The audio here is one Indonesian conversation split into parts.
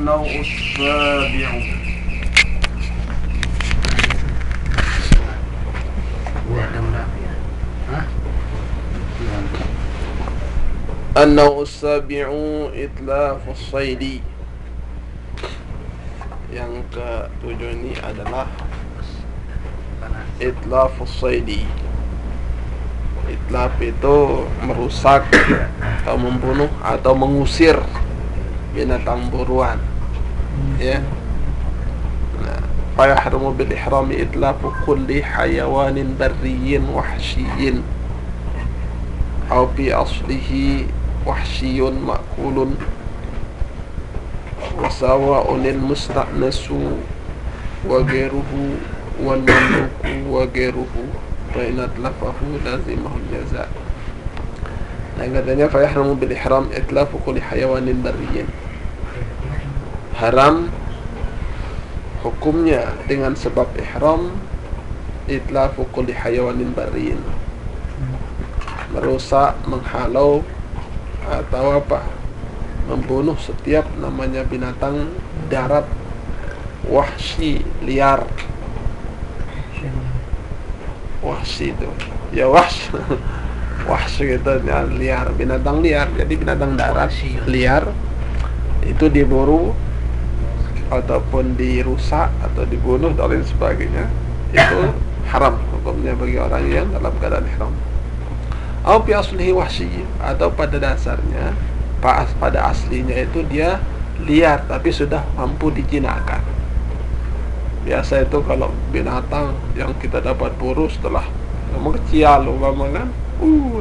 النوع السابع. النوع السابع إتلاف الصيد. Yang ketujuh ini adalah itlafus saidi. Itlaf itu merusak atau membunuh atau mengusir binatang buruan, ya. Nah, fa yahrumu bil ihrami itlafu kulli hayawanin barriyyin wahsyiyyin aw bi aslihi wahsyiyyun ma'kulun wa sawa'un al musta'nasu wa ghairuhu wal mamluku wa ghairuhu fa in atlafahu lazimahul jaza. Nah, katanya fa yahrumu bil ihram itlafu kulli hayawanin barriyyin. Haram hukumnya dengan sebab ihram itlafu kulli hayawanin barriyyin, merusak, menghalau atau membunuh setiap namanya binatang darat wahsy, liar. Wahsy itu ya wahsy itu ya, liar, binatang liar. Jadi binatang darat liar itu diburu ataupun dirusak atau dibunuh dan lain sebagainya, itu haram hukumnya bagi orang yang dalam keadaan ihram. Au fi aslihi wahsyi, atau pada dasarnya pada aslinya itu dia liar tapi sudah mampu dijinakkan. Biasa itu kalau binatang yang kita dapat buru setelah mengecil umpama kan,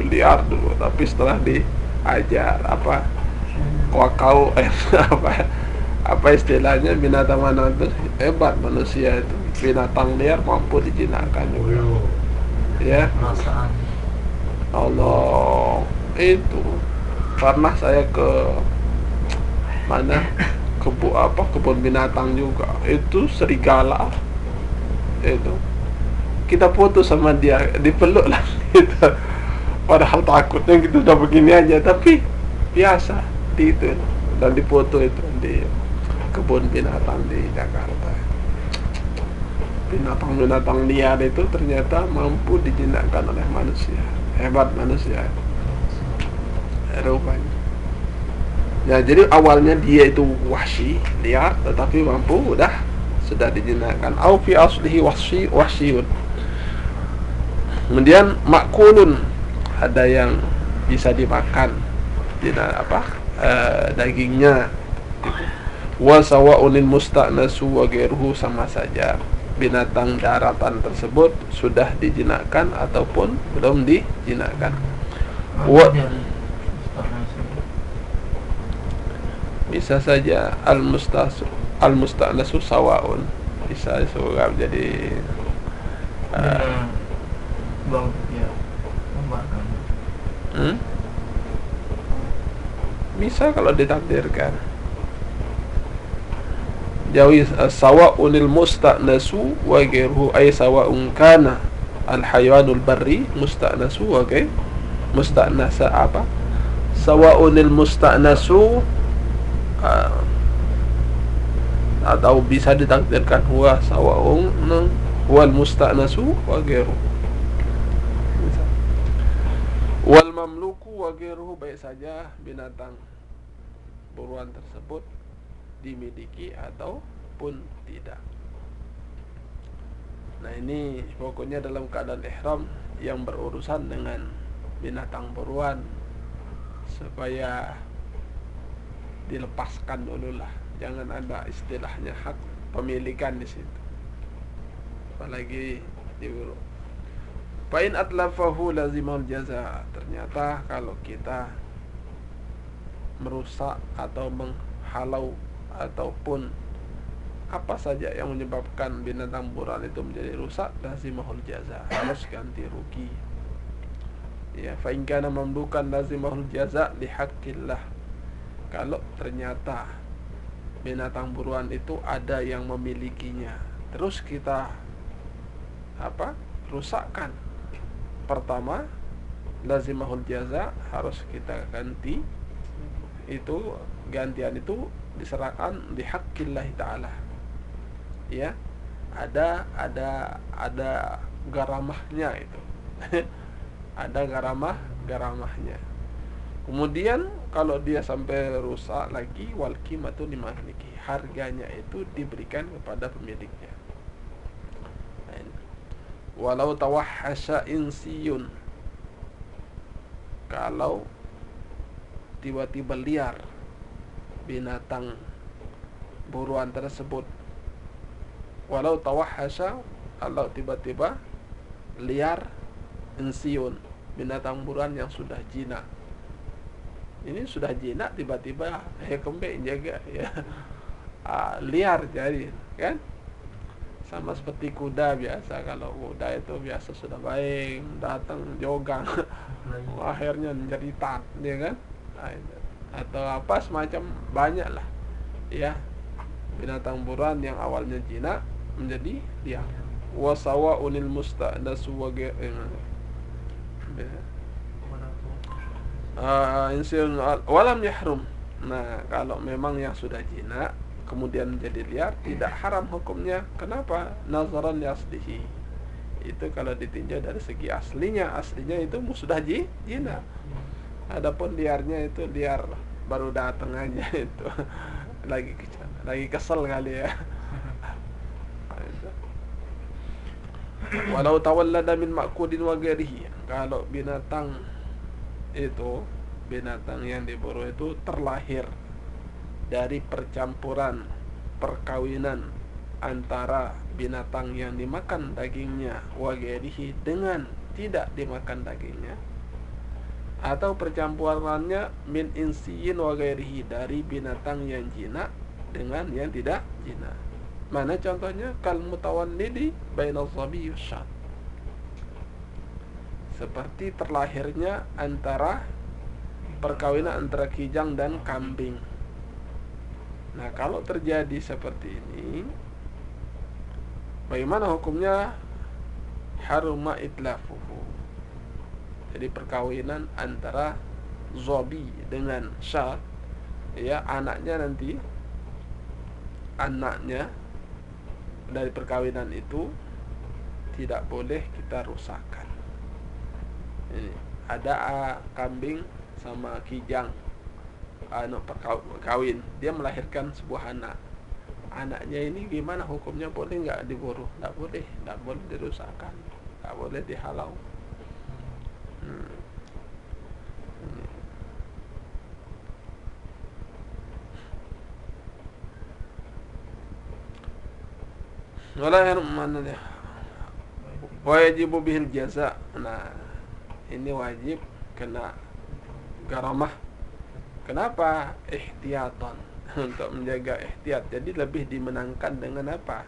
liar dulu, tapi setelah diajar kuakau apa istilahnya, binatang mana itu hebat, manusia itu binatang liar mampu dijinakkan juga, ya. Allah, itu pernah saya ke mana, kebun binatang juga, itu serigala itu, kita foto sama dia, dipeluk lah gitu. Padahal takutnya gitu udah begini aja, tapi biasa di itu dan dipoto itu di kebun binatang di Jakarta. Binatang-binatang liar itu ternyata mampu dijinakkan oleh manusia. Hebat manusia rupanya. Ya, jadi awalnya dia itu wahsy, liar, tetapi mampu sudah dijinakkan. Au fi aslihi wahsyiyun. Kemudian makulun, ada yang bisa dimakan, dagingnya. Wa sawa'unil musta'nasu wa ghairuhu, sama saja binatang daratan tersebut sudah dijinakkan ataupun belum dijinakkan. Bisa saja al-musta'nasu sawa'un, bisa juga jadi bisa kalau ditakdirkan. Jawi sawa'unil musta'nasu wa ghairuhu, ay sawa'un kana al hayawanul barri musta'nasu wa ghairuhu musta'nasa sawa'unil musta'nasu, atau bisa ditakdirkan huwa sawa'un wal musta'nasu wa ghairuhu, wal mamluku wa ghairuhu, baik saja binatang buruan tersebut dimiliki ataupun tidak. Nah, ini pokoknya dalam keadaan ihram yang berurusan dengan binatang buruan, supaya dilepaskan dulu lah, jangan ada istilahnya hak pemilikan di situ, apalagi diburu. Fa'in atlafahu lazimul jaza, ternyata kalau kita merusak atau menghalau ataupun apa saja yang menyebabkan binatang buruan itu menjadi rusak, lazimahul jaza, harus ganti rugi. Ya, fa in kana mamlukan lazimahul jaza li haqqillah. Kalau ternyata binatang buruan itu ada yang memilikinya, terus kita rusakkan, pertama lazimahul jaza, harus kita ganti itu gantian itu diserahkan bihaqqillah taala. Ya, ada garamahnya itu. Ada garamahnya. Kemudian kalau dia sampai rusak lagi, wal qimatu limaliki, harganya itu diberikan kepada pemiliknya. Walau tawahhasya insiyun, kalau tiba-tiba liar binatang buruan tersebut. Walau tawahhasya, kalau tiba-tiba liar insiyun, binatang buruan yang sudah jinak. Ini sudah jinak tiba-tiba kembali jaga ya. Liar jadi kan, sama seperti kuda biasa. Kalau kuda itu biasa sudah baik, datang jogang akhirnya menjadi tat, ya kan, atau apa semacam, banyak lah ya binatang buruan yang awalnya jinak menjadi liar. Wasawa'unil musta'nasu wa insyun walam yahrum. Nah, kalau memang yang sudah jinak kemudian menjadi liar, tidak haram hukumnya. Kenapa? Nazaran li aslihi. Itu kalau ditinjau dari segi aslinya itu sudah jinak. Adapun liarnya itu liar baru datang aja itu. lagi kesel kali ya. Walau tawallada min ma'kudin wa ghairihi, kalau binatang yang diburu itu terlahir dari percampuran perkawinan antara binatang yang dimakan dagingnya wa ghairihi dengan tidak dimakan dagingnya, atau percampurannya min insiyin wa ghairihi, dari binatang yang jinak dengan yang tidak jinak. Mana contohnya? Kal mutawallidi bainal zabi wasyat, seperti terlahirnya antara perkawinan antara kijang dan kambing. Nah, kalau terjadi seperti ini, bagaimana hukumnya? Haruma itlafuhu. Jadi perkawinan antara zabi dengan syat, ya, anaknya dari perkawinan itu tidak boleh kita rusakkan. Ini ada kambing sama kijang, kawin, dia melahirkan sebuah anak. Anaknya ini gimana hukumnya? Boleh nggak diburu? Nggak boleh dirusakkan, nggak boleh dihalau. Wala mana dia? Wajibu bihil jaza. Nah, ini wajib kena garamah. Kenapa? Ihtiyatan, untuk menjaga ihtiyat. Jadi lebih dimenangkan dengan apa?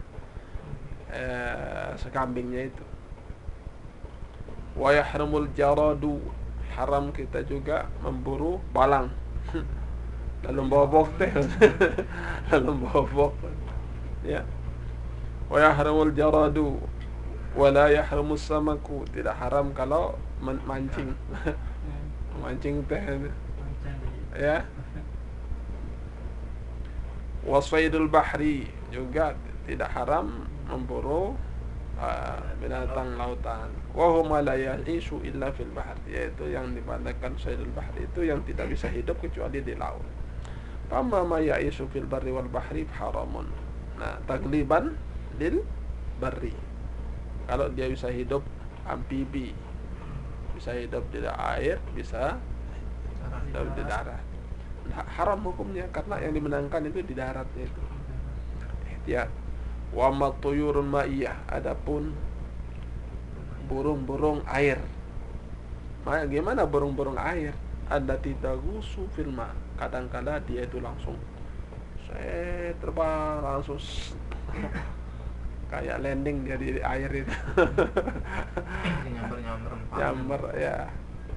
Sekambingnya itu. Wa yahramul jaradu, haram kita juga memburu balang. Lalu bobok teh. Lalu bobok. Ya. Wa yahramul jaradu wa la yahramus samaku, tidak haram kalau mancing. Mancing teh. Ya. Wasaidul bahri, juga tidak haram memburu binatang lautan. Wa huma la ya'ishu illa fil bahr, yaitu yang dikatakan saidul bahri itu yang tidak bisa hidup kecuali di laut. Amma ma ya'ishu fil barri wal bahri haramun. Nah, tagliban lil barri, kalau dia bisa hidup amfibi, bisa hidup di air, bisa hidup di darat, haram hukumnya, karena yang dimenangkan itu di daratnya itu. Ya, wa matuyurun ma'iyah, adapun burung-burung air. Gimana burung-burung air? Ada tidak gusu filma, kadang-kala dia itu langsung terbang langsung kayak landing dia di air itu. Nyamber ya,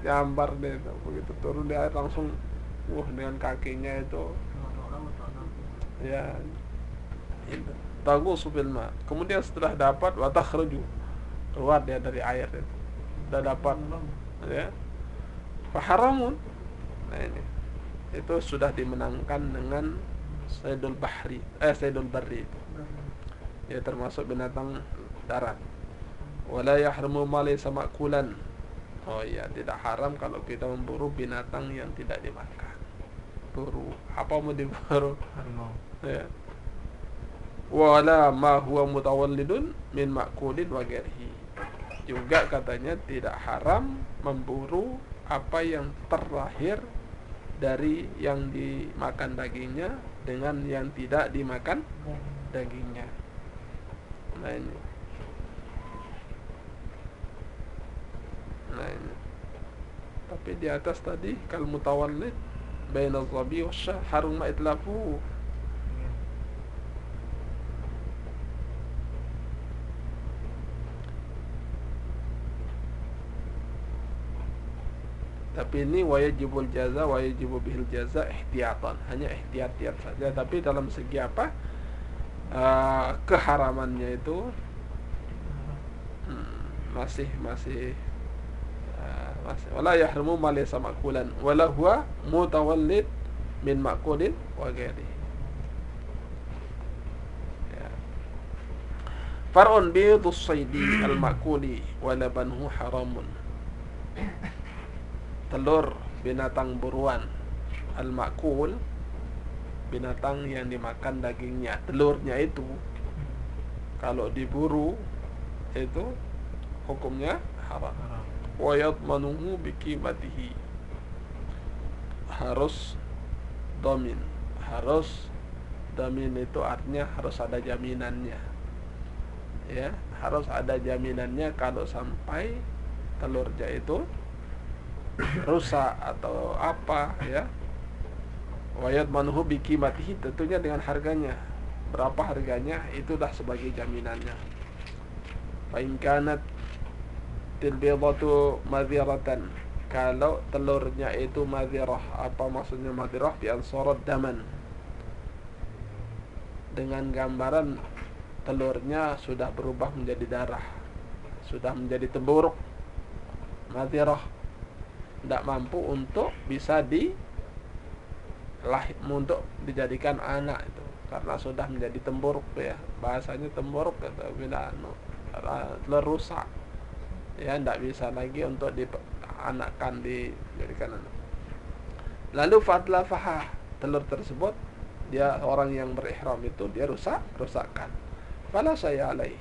nyambar deh itu. Begitu turun di air langsung dengan kakinya itu ya itu taghus fil ma. Kemudian setelah dapat wa takhruju, keluar dia dari air itu, sudah dapat ya, fa haramun. Nah ini itu sudah dimenangkan dengan saydul barri itu. Ya termasuk binatang darat. Wala yahrumu ma laysa ma'kulan. Oh iya, tidak haram kalau kita memburu binatang yang tidak dimakan. Buru apa mau diburu? Harimau. Ya. Wala ma huwa mutawallidun min ma'kulin wa ghairihi. Juga katanya tidak haram memburu apa yang terlahir dari yang dimakan dagingnya dengan yang tidak dimakan dagingnya. Nah ini. Tapi di atas tadi kal mutawallid baina dhabi wasyah harum itlafu. Tapi ini wajibul jaza wajibu bihil jaza ihtiyatan, hanya ihtiyat saja. Tapi dalam segi apa keharamannya itu masih wala yahrumu ma laysa ma'kulan wala huwa mutawallid min ma'kulin wa ghairihi. Ya. Far'un bidus saydi al-ma'kuli wa labanhu haramun. Telur binatang buruan al-ma'kul, binatang yang dimakan dagingnya, telurnya itu kalau diburu itu hukumnya haram. Wa yadmanuhu biqimatihi, harus domin itu artinya harus ada jaminannya, ya harus ada jaminannya kalau sampai telurnya itu rusak atau apa, ya. Wa yadmanuhu biqimatihi, tentunya dengan harganya, berapa harganya itu dah sebagai jaminannya. Fa in kanat tilbidatu madhiratan, kalau telurnya itu madhirah. Apa maksudnya madhirah? Bi ansarat daman, dengan gambaran telurnya sudah berubah menjadi darah, sudah menjadi temburuk. Madhirah tidak mampu untuk bisa untuk dijadikan anak itu, karena sudah menjadi temburuk, ya bahasanya temburuk atau telur rusak, ya tidak bisa lagi untuk dianakkan, dijadikan anak. Lalu fatlafaha, telur tersebut dia orang yang berihram itu dia rusakkan, fala saya alaih,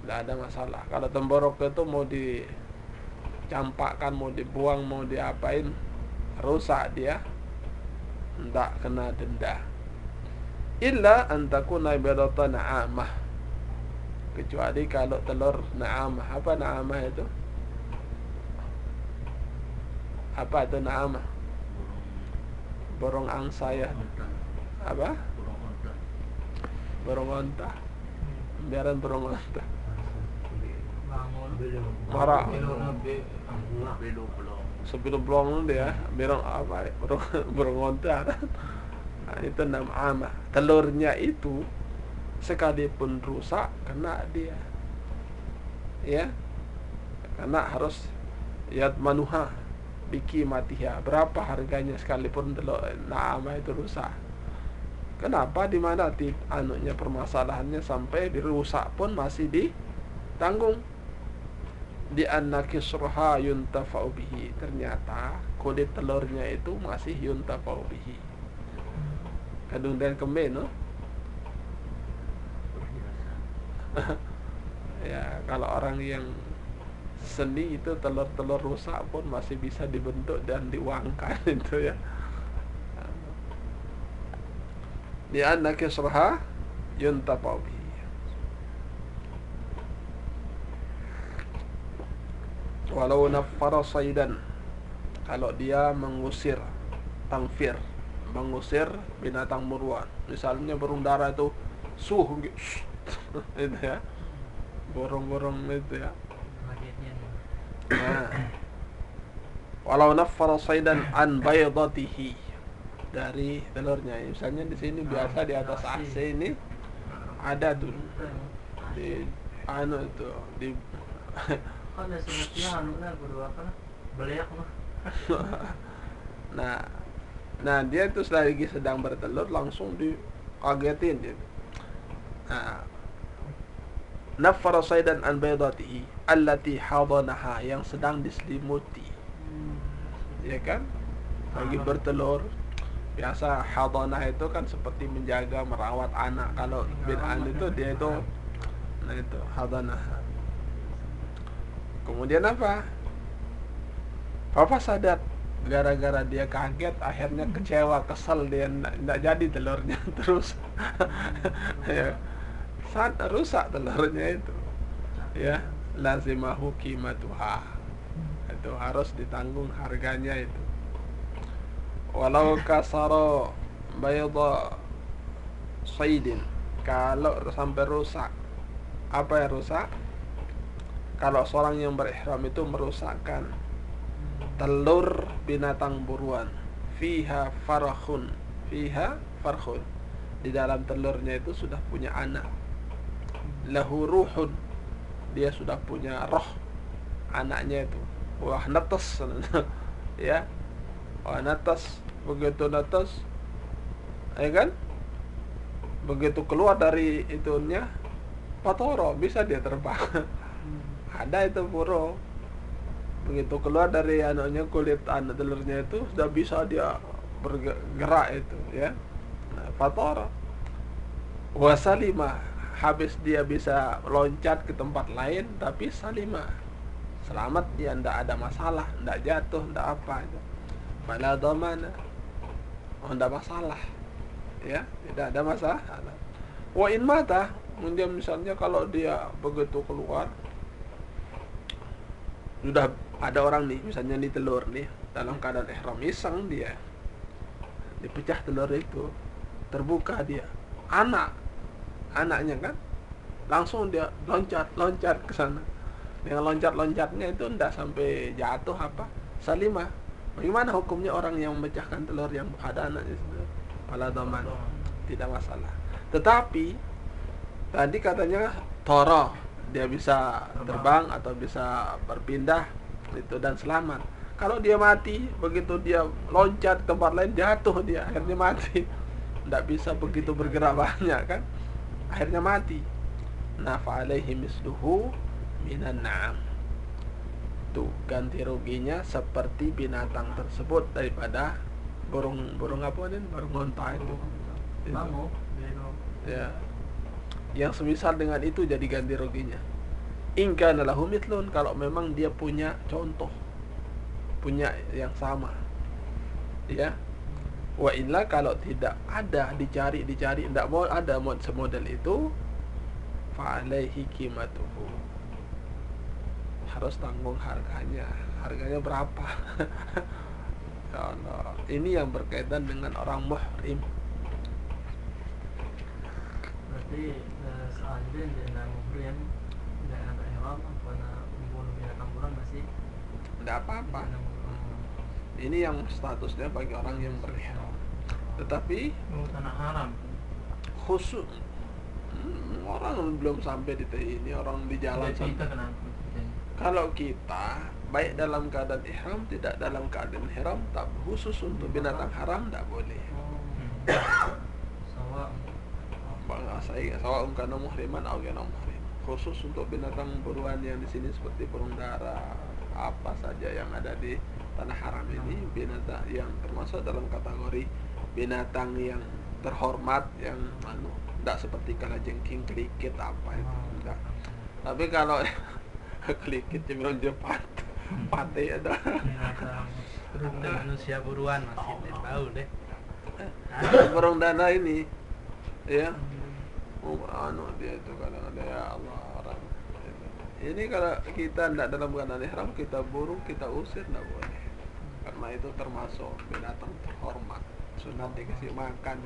tidak ada masalah. Kalau temborok itu mau dicampakkan, mau dibuang, mau diapain, rusak dia, tidak kena denda. Illa antakuna ibadatan na'amah, kecuali kalau telur na'amah. Apa na'amah itu? Apa itu na'amah? Burung angsa, ya. Apa? Burung onta. Biaran burung onta. Marah. Sebelum belum dia burung apa? Burung onta. Nah, itu na'amah. Telurnya itu sekalipun rusak kena dia, ya, karena harus yadmanuha biqimatiha, berapa harganya sekalipun telur na'amah itu rusak. Kenapa? Di mana anunya permasalahannya sampai dirusak pun masih ditanggung. Di anna kisruha yuntafa'u bihi, ternyata kulit telurnya itu masih yuntafa'u bihi. Kadung dan kembe, no? Ya, kalau orang yang seni itu telur-telur rusak pun masih bisa dibentuk dan diuangkan itu, ya. Di anna kisruha yuntafa'u bihi. Walau naffara saydan, kalau dia mengusir tangfir, mengusir binatang buruan, misalnya burung dara itu itu, ya, burung-burung itu, ya. Nah, walau naffara saydan an baydatihi, dari telurnya, misalnya di sini biasa di atas AC ini ada tuh di itu di ada sepertinya berdua kan beliak mah. Nah, Nah, dia itu lagi sedang bertelur langsung dikagetin dia. Nah, nafara saydan an baydatihi allati hadanaha, yang sedang diselimuti. Ya kan? Lagi bertelur. Biasa hadanah itu kan seperti menjaga, merawat anak. Kalau bid'an itu dia itu, nah itu hadanah. Kemudian apa? Papa sadar, gara-gara dia kaget, akhirnya kecewa, kesel, dia nggak jadi telurnya terus. Ya, rusak telurnya itu. Ya, lazimahu qimatuha, itu harus ditanggung harganya itu. Walau kasara bayda saydin, kalau sampai rusak. Apa yang rusak? Kalau seorang yang berihram itu merusakkan telur binatang buruan, fiha farkhun, di dalam telurnya itu sudah punya anak, lahu ruhun, dia sudah punya roh anaknya itu, wah netes. Ya, wah netes, begitu netes, ya kan, begitu keluar dari itunya patoro, bisa dia terbang. Ada itu burung, begitu keluar dari anaknya, kulit anak telurnya itu sudah bisa dia bergerak itu, ya. Nah, fatara wasalima, habis dia bisa loncat ke tempat lain, tapi salima, selamat dia, ndak ada masalah, ndak jatuh, ndak apa itu, malah domana, ndak masalah, ya, tidak ada masalah. Wa in mata, kemudian misalnya kalau dia begitu keluar, sudah ada orang nih, misalnya di telur nih, dalam keadaan ihram, iseng dia, dipecah telur itu, terbuka dia, anaknya kan, langsung dia loncat ke sana. Dengan loncatnya itu ndak sampai jatuh apa, salimah. Bagaimana hukumnya orang yang memecahkan telur yang ada anaknya itu? Fala dhaman, tidak masalah. Tetapi tadi katanya toro, dia bisa terbang atau bisa berpindah itu dan selamat. Kalau dia mati, begitu dia loncat ke tempat lain, jatuh dia, akhirnya mati. Tidak bisa begitu bergerak banyak kan, akhirnya mati. Nah, fa'alaihi misluhu minan na'am, tuh ganti ruginya seperti binatang tersebut daripada burung apa nih, burung onta itu. Ya, yang semisal dengan itu jadi ganti ruginya. In kana lahu mithlun, kalau memang dia punya contoh, punya yang sama, ya. Wa illa, kalau tidak ada, dicari tidak mau ada semodel itu, fa alaihi qimatuhu, harus tanggung harganya berapa. Ya Allah, ini yang berkaitan dengan orang muhrim. Berarti seandainya dengan muhrim dengan ihram karena membunuh binatang buruan masih Tidak apa-apa. Ini yang statusnya bagi orang yang berihram. Tetapi tanah haram. khusus orang belum sampai di ini, orang di jalan sana. Kalau kita baik dalam keadaan ihram, tidak dalam keadaan ihram, tak khusus untuk binatang haram tidak boleh. Sawa kana muhriman atau kana muhrim. Khusus untuk binatang buruan yang di sini seperti burung dara, apa saja yang ada di tanah haram ini, binatang yang termasuk dalam kategori binatang yang terhormat, yang tidak seperti kalajengking, kelikit apa itu enggak. Tapi kalau kelikit cemilon jepat pate ada. Manusia buruan masih bau deh. Burung dana ini, ya, dia itu kadang-kadang, ya Allah, orang ini kalau kita tidak dalam keadaan ihram, kita burung, kita usir, tidak boleh, karena itu termasuk binatang terhormat, sunat dikasih makan.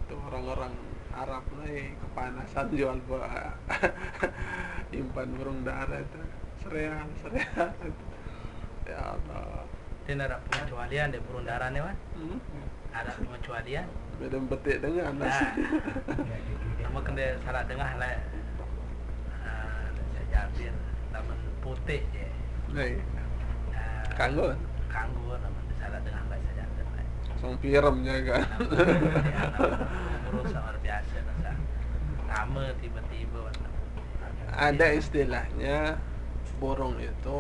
Itu orang-orang Arab nih kepanasan jual buah impan burung dara itu sereal itu. Ya Allah, Ini ada pengecualian deh burung dara nih, Wan. Ada pengecualian. beda betik dengan nasi. Nama kena salah dengar lah. Saya Jabir, nama putih je. Nih, kanggo Kanggo nama salah dengar lah saya Jabir lah. song filmnya kan. Merusak luar biasa nasa. Nama tiba-tiba Ada istilahnya borong itu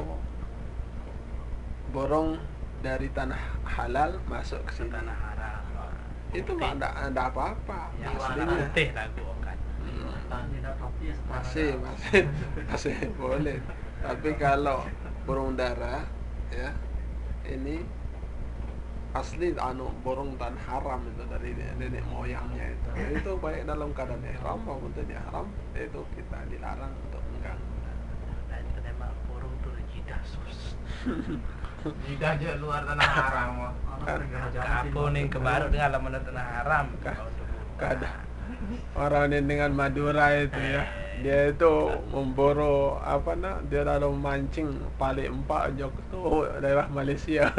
borong dari tanah halal masuk ke sini. tanah haram. Itu nggak ada apa-apa Yang warna aslinya. putih lagu kan. Tidak tapi ya Masih boleh. Tapi kalau burung dara ya ini asli burung tan haram itu dari nenek moyangnya itu baik dalam keadaan ihram maupun tidak ihram itu kita dilarang untuk mengganggu. Nah itu memang burung tuh jidah sus. Jidah aja luar tanah haram. Aku nih kebaru dengan lamun tanah haram. Kada orang ini dengan Madura itu ya, dia itu memburu dia lalu mancing pali empat jok tuh daerah Malaysia.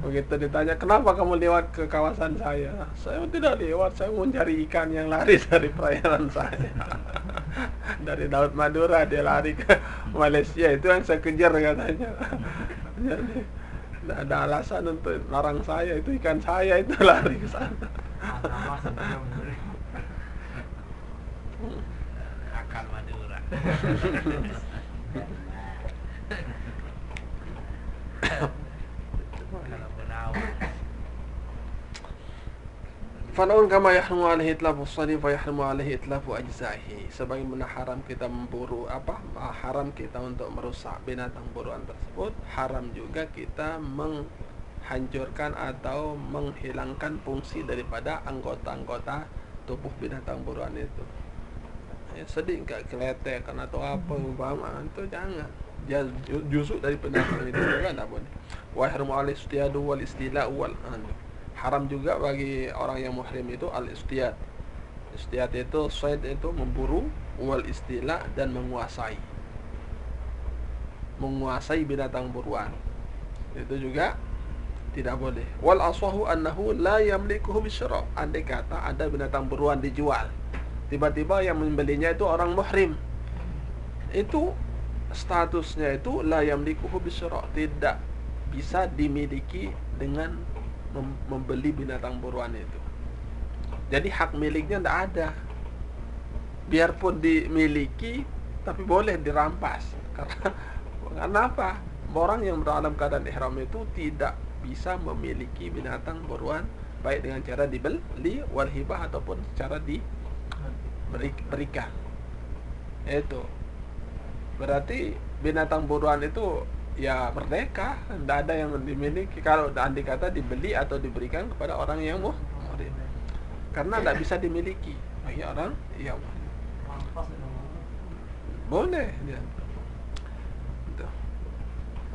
Begitu ditanya, kenapa kamu lewat ke kawasan saya tidak lewat, saya mau mencari ikan yang lari dari perairan saya. Dari Laut Madura dia lari ke Malaysia, itu yang saya kejar katanya. Jadi tidak ada alasan untuk larang saya, itu ikan saya itu lari ke sana. Akal Madura. Kalau Benawang. Fanaun kama yahrumu alaihi itlafu sadi fa yahrumu alaihi itlafu ajzahi. Sebagaimana haram kita memburu haram kita untuk merusak binatang buruan tersebut, haram juga kita menghancurkan atau menghilangkan fungsi daripada anggota-anggota tubuh binatang buruan itu. Ya, sedikit keletekan atau apa umpama itu jangan. Justru dari binatang itu juga tidak boleh. Wa yahrumu alaihi istiyadu wal istila'u wal haram juga bagi orang yang muhrim itu al-istiyad. Istiyad itu sayd itu memburu, wal istila dan menguasai binatang buruan. Itu juga tidak boleh. Wal aswahu annahu la yamlikuhu bisyara'. Andai kata ada binatang buruan dijual, tiba-tiba yang membelinya itu orang muhrim, itu statusnya itu la yamlikuhu bisyara', tidak bisa dimiliki dengan membeli binatang buruan itu. Jadi hak miliknya tidak ada. Biarpun dimiliki, tapi boleh dirampas. Karena apa? Orang yang dalam keadaan ihram itu tidak bisa memiliki binatang buruan baik dengan cara dibeli wal hibah ataupun cara diberikan. Itu berarti binatang buruan itu ya merdeka, tidak ada yang dimiliki. Kalau andai kata dibeli atau diberikan kepada orang yang muhrim, karena tidak bisa dimiliki bagi orang yang muhrim. Boleh dia.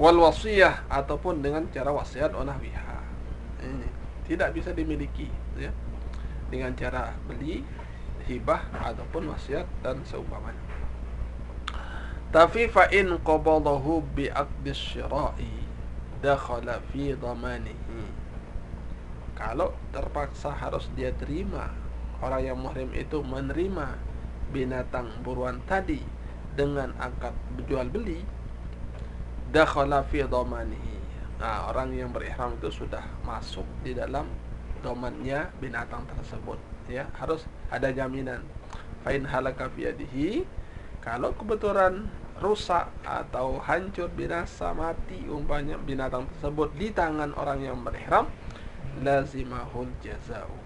Wal wasiyah ataupun dengan cara wasiat onahwiha, ini tidak bisa dimiliki ya dengan cara beli, hibah ataupun wasiat dan seumpamanya. Tapi fa in qabadahu bi aqdi syira'i dakhala fi dhamanihi. Kalau terpaksa harus dia terima, orang yang muhrim itu menerima binatang buruan tadi dengan akad jual beli, dakhala fi dhamanihi. Nah, orang yang berihram itu sudah masuk di dalam dhamannya binatang tersebut ya, harus ada jaminan. Fa in halaka fi yadihi, kalau kebetulan rusak atau hancur, binasa, mati umpamanya binatang tersebut di tangan orang yang berihram, lazimahul jaza'u.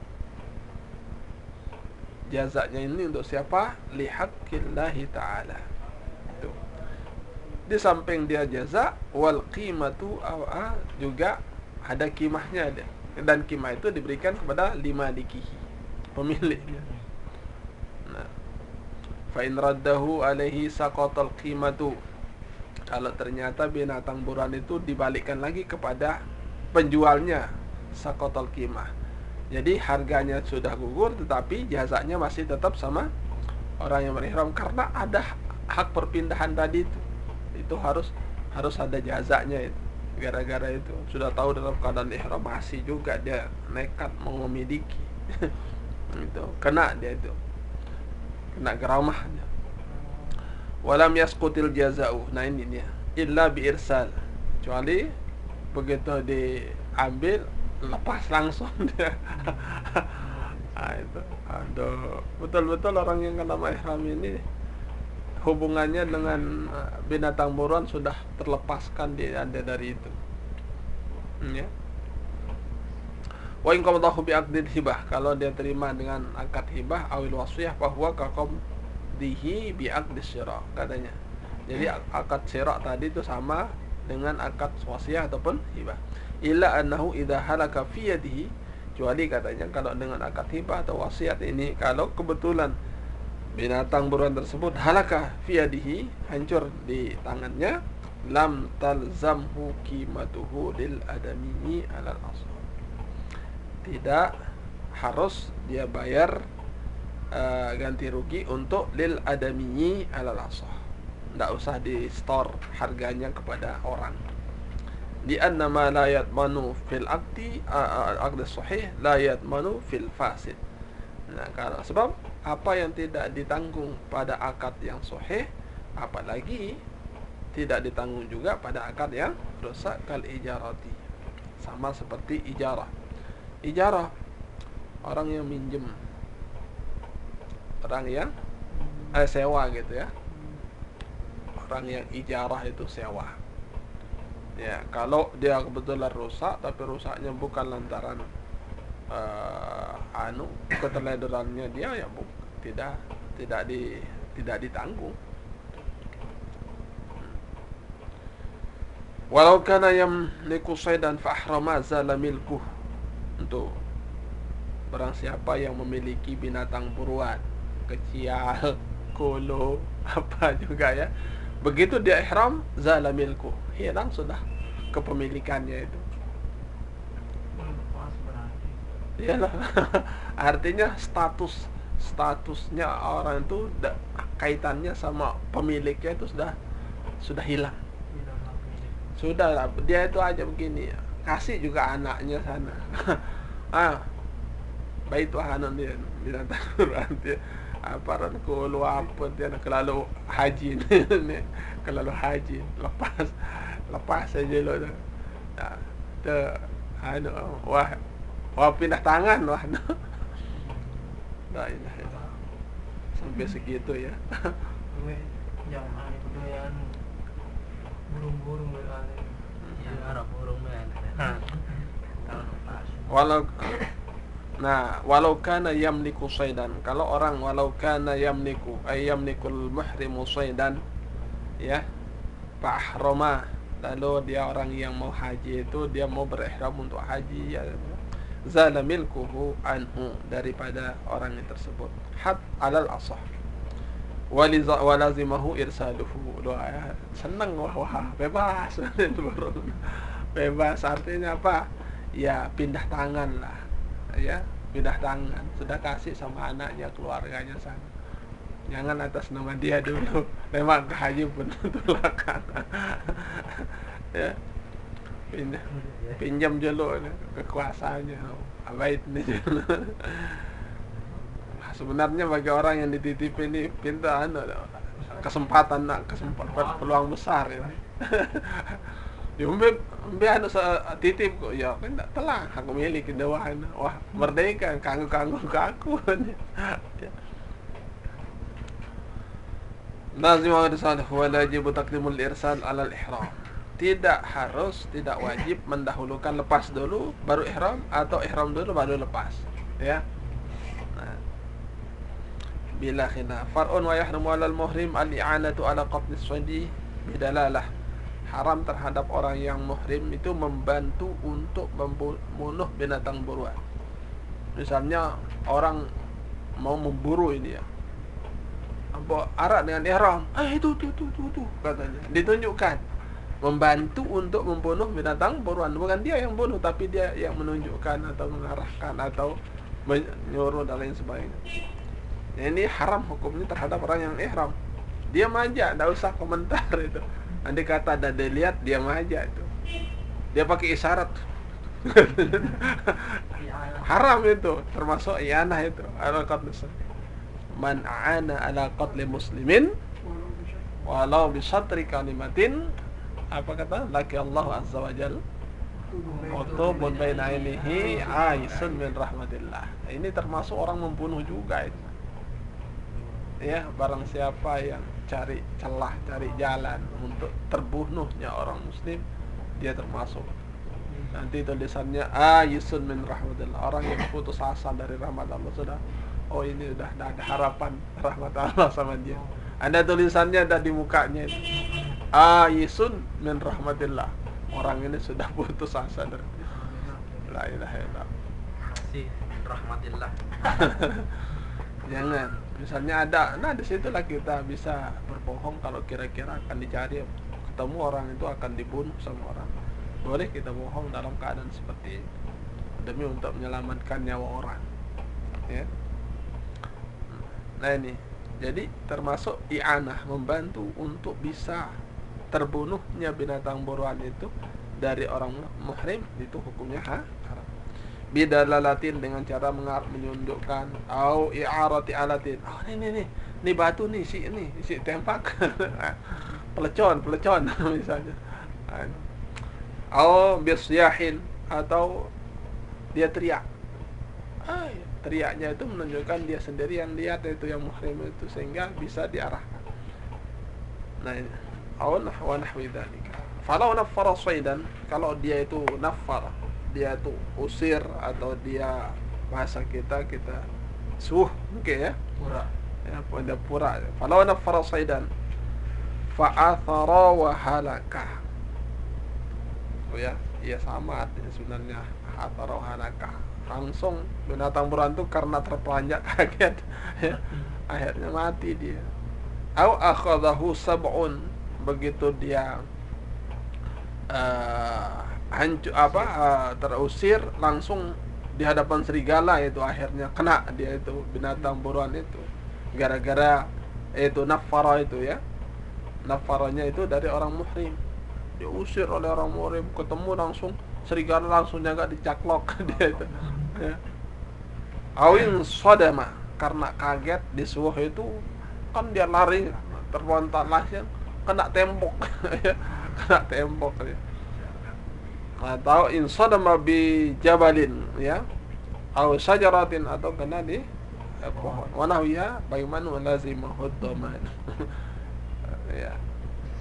Jazanya ini untuk siapa? Lihaqqillahi ta'ala. Itu. Di samping dia jaza, wal qimatu juga ada kimahnya dia. Dan kimah itu diberikan kepada limalikihi, pemiliknya. Nah, fa in raddahu alaihi saqatal qimatu. Kalau ternyata binatang buruan itu dibalikkan lagi kepada penjualnya, saqatal qimah. Jadi harganya sudah gugur tetapi jazanya masih tetap sama orang yang berihram karena ada hak perpindahan tadi itu. Itu harus ada jazanya itu. Gara-gara itu sudah tahu dalam keadaan ihram masih juga dia nekat mau memiliki. Itu kena dia itu. Kena geramahnya. Walam yasqutil jaza'u. Nah ini dia. Illa bi irsal. Kecuali begitu diambil lepas langsung dia. Itu aduh, betul-betul orang yang kena ihram ini hubungannya dengan binatang buruan sudah terlepaskan dia dari itu. Ya. Wa in qadahu bi aqdil hibah, kalau dia terima dengan akad hibah awil wasiyah bahwa qadihi bi aqdis syira katanya. Jadi akad syira tadi itu sama dengan akad wasiyah ataupun hibah. Illa annahu idza halaka fi yadihi, kecuali katanya kalau dengan akad hibah atau wasiat ini kalau kebetulan binatang buruan tersebut halaka fi yadihi, hancur di tangannya, lam talzamhu qimatuhu lil adami alal asl. Tidak harus dia bayar ganti rugi untuk lil adami alal asl. Tidak usah di store harganya kepada orang. Di anna ma la yatmanu fil aqdi sahih la yatmanu fil fasid. Nah, kalau sebab apa yang tidak ditanggung pada akad yang sahih, apalagi tidak ditanggung juga pada akad yang rusak, kal ijarati. Sama seperti ijarah. Ijarah orang yang minjem, orang yang sewa gitu ya. Orang yang ijarah itu sewa. Ya, kalau dia kebetulan rusak, tapi rusaknya bukan lantaran keteledorannya dia, ya tidak ditanggung. Walau kana yamliku saydan fa ahrama zala milkuh. Untuk barang siapa yang memiliki binatang buruan kecil, kolo, apa juga ya, begitu dia ihram zala milkuh, hilang sudah kepemilikannya itu. Iyalah. Artinya statusnya orang itu kaitannya sama pemiliknya itu sudah hilang. Sudah, dia itu aja begini, kasih juga anaknya sana. Baik tuh hanon dia binatang buruan dia. Apa kulu apa dia kelalu haji nih. Kelalu haji lepas saja lo dah. Wah pindah tangan wah. Nah, ini sampai segitu ya. Jangan kemudian burung-burung berani. Ya, arah burung kan. Kalau lepas. Walau kana yamliku saydan, kalau orang walau kana yamliku ay yamlikul muhrimu saydan, ya, fahrama, lalu dia orang yang mau haji itu dia mau berihram untuk haji, ya, zala milkuhu anhu, daripada orang yang tersebut, had alal asah, walazimahu irsaluhu. Doa ya, senang wah bebas. Bebas artinya apa? Ya pindah tangan lah, ya pindah tangan, sudah kasih sama anaknya, keluarganya sana, jangan atas nama dia dulu. Memang ke haji pun tulakan. Ya, pinjam dulu kekuasaannya, abait nih. Sebenarnya bagi orang yang dititip ini pinta kesempatan peluang besar ya. Umbi anu titip kok ya kan telah aku miliki dewan. Wah, merdeka kanggo ke aku. Lazim irsal wa wajib taqdimul irsal ala al-ihram. Tidak wajib mendahulukan lepas dulu baru ihram, atau ihram dulu baru lepas, ya. Nah, bila khilaf far'un wa yahrumu 'ala al-muhrim al-i'anatu 'ala qatl as-saydi bidalalah. Haram terhadap orang yang muhrim itu membantu untuk membunuh binatang buruan. Misalnya orang mau memburu ini ya, apa arak dengan ihram, itu katanya, ditunjukkan membantu untuk membunuh binatang buruan. Bukan dia yang bunuh, tapi dia yang menunjukkan atau mengarahkan atau menyuruh dan lain sebagainya. Nah, ini haram hukumnya terhadap orang yang ihram. Dia aja, tidak usah komentar itu. Andai kata ada dilihat, diam aja itu. Dia pakai isyarat. Haram itu, termasuk iyanah itu. Man a'ana ala qatli muslimin walau bi syatri kalimatin, apa kata? Laki Allah azza wa jal Qutubun baina ainihi aisun min rahmatillah. Ini termasuk orang membunuh juga itu. Ya, barang siapa yang cari celah, cari jalan untuk terbunuhnya orang muslim, dia termasuk. Nanti tulisannya aisun min rahmatillah, orang yang putus asa dari rahmat Allah. Sudah, oh ini udah ada harapan rahmat Allah sama dia. Ada tulisannya ada di mukanya itu. Aisun min rahmatillah, orang ini sudah putus asa dari la ilaha illallah. Si rahmatillah. Jangan. Misalnya ada, nah disitulah kita bisa berbohong kalau kira-kira akan dicari, ketemu orang itu akan dibunuh sama orang. Boleh kita bohong dalam keadaan seperti itu demi untuk menyelamatkan nyawa orang. Ya. Nah ini, jadi termasuk i'anah, membantu untuk bisa terbunuhnya binatang buruan itu dari orang muhrim, itu hukumnya haram. Bidalalatin, dengan cara menunjukkan, au i'arati alatin. Oh ini batu nih si tempak. pelecon misalnya. Au bisyahin, atau dia teriak. Teriaknya itu menunjukkan dia sendiri yang lihat itu yang muhrim itu, sehingga bisa diarahkan. Nah, au nahwi dzalika. Falau naffara shaydan, kalau dia itu naffara, dia itu usir, atau dia bahasa kita mungkin ya, pura. Falau naffara shaydan fa'athara wa halaka. Oh ya, iya sama artinya sebenarnya, athara wa halaka. Langsung binatang buruan itu karena terperanjat kaget ya, akhirnya mati dia. Au akhadahu sab'un, begitu dia terusir langsung di hadapan serigala, itu akhirnya kena dia itu binatang buruan itu, gara-gara itu nafara itu ya, nafaranya itu dari orang muhrim, diusir oleh orang muhrim, ketemu langsung serigala langsung jaga dicaklok dia itu ya. Awin sodama, karena kaget disuruh itu kan dia lari terlontar langsung kena tembok ya, kena tembok ya. Atau insodama bi jabalin ya, atau syajaratin, atau kena di pohon. Wanahwiya baiman walazimahud daman. Ya,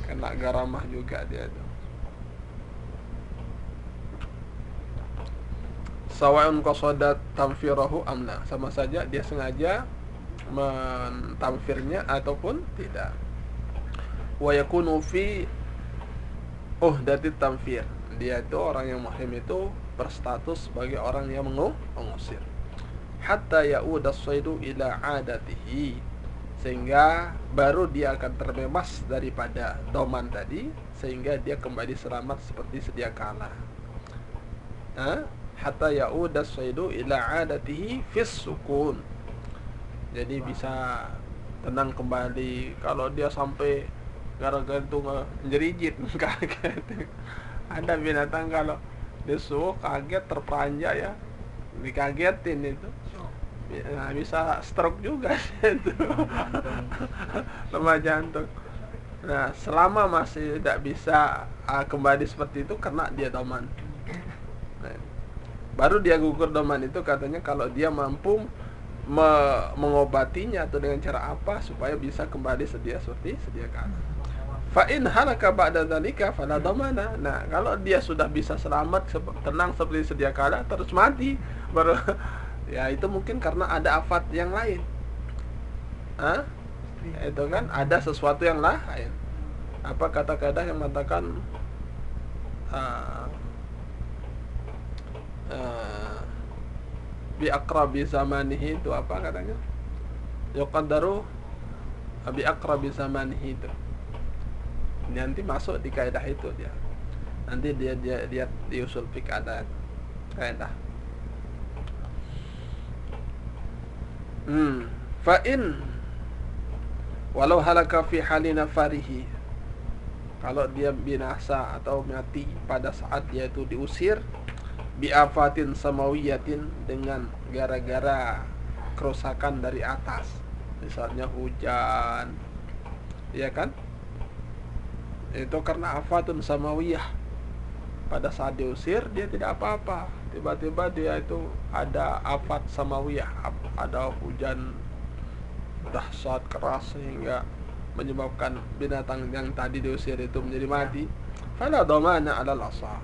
kena garamah juga dia itu. Sawa'un qasadat tamfirahu amna, sama saja dia sengaja mentamfirnya ataupun tidak. Wa yakunu fi uhdati tamfir, dia itu orang yang muhrim itu berstatus sebagai orang yang mengusir. Hatta ya'uda as-saydu ila 'adatihi, sehingga baru dia akan terbebas daripada doman tadi, sehingga dia kembali selamat seperti sedia kala. Hatta ya'uda as-saydu ila 'adatihi fis sukun, jadi bisa tenang kembali. Kalau dia sampai gara-gara itu ngejerijit kaget, ada binatang kalau disuruh kaget terperanjak ya, dikagetin itu, nah, bisa stroke juga itu, lemah jantung. Nah, selama masih tidak bisa kembali seperti itu karena dia doman, nah, baru dia gugur doman itu, katanya kalau dia mampu mengobatinya atau dengan cara apa supaya bisa kembali seperti sedia kala. Fa in halaka ba'da dzalika fala damana. Nah, kalau dia sudah bisa selamat tenang seperti sedia kala terus mati baru ya, itu mungkin karena ada afat yang lain. Itu kan ada sesuatu yang lain. Apa kata-kata yang mengatakan bi aqrabi zamanihi, itu apa katanya? Yuqaddaru bi aqrabi zamanihi, itu nanti masuk di kaidah itu dia. Nanti dia lihat di usul fiqh ada kaidah. Fa in walau halaka fi halina farihi, kalau dia binasa atau mati pada saat dia itu diusir, biafatin samawiyatin, dengan gara-gara kerusakan dari atas, misalnya hujan, ya kan, itu karena afatun samawiyah, pada saat diusir dia tidak apa-apa, tiba-tiba dia itu ada afat samawiyah, ada hujan dahsyat keras sehingga menyebabkan binatang yang tadi diusir itu menjadi mati, fala dhamana 'alal asah.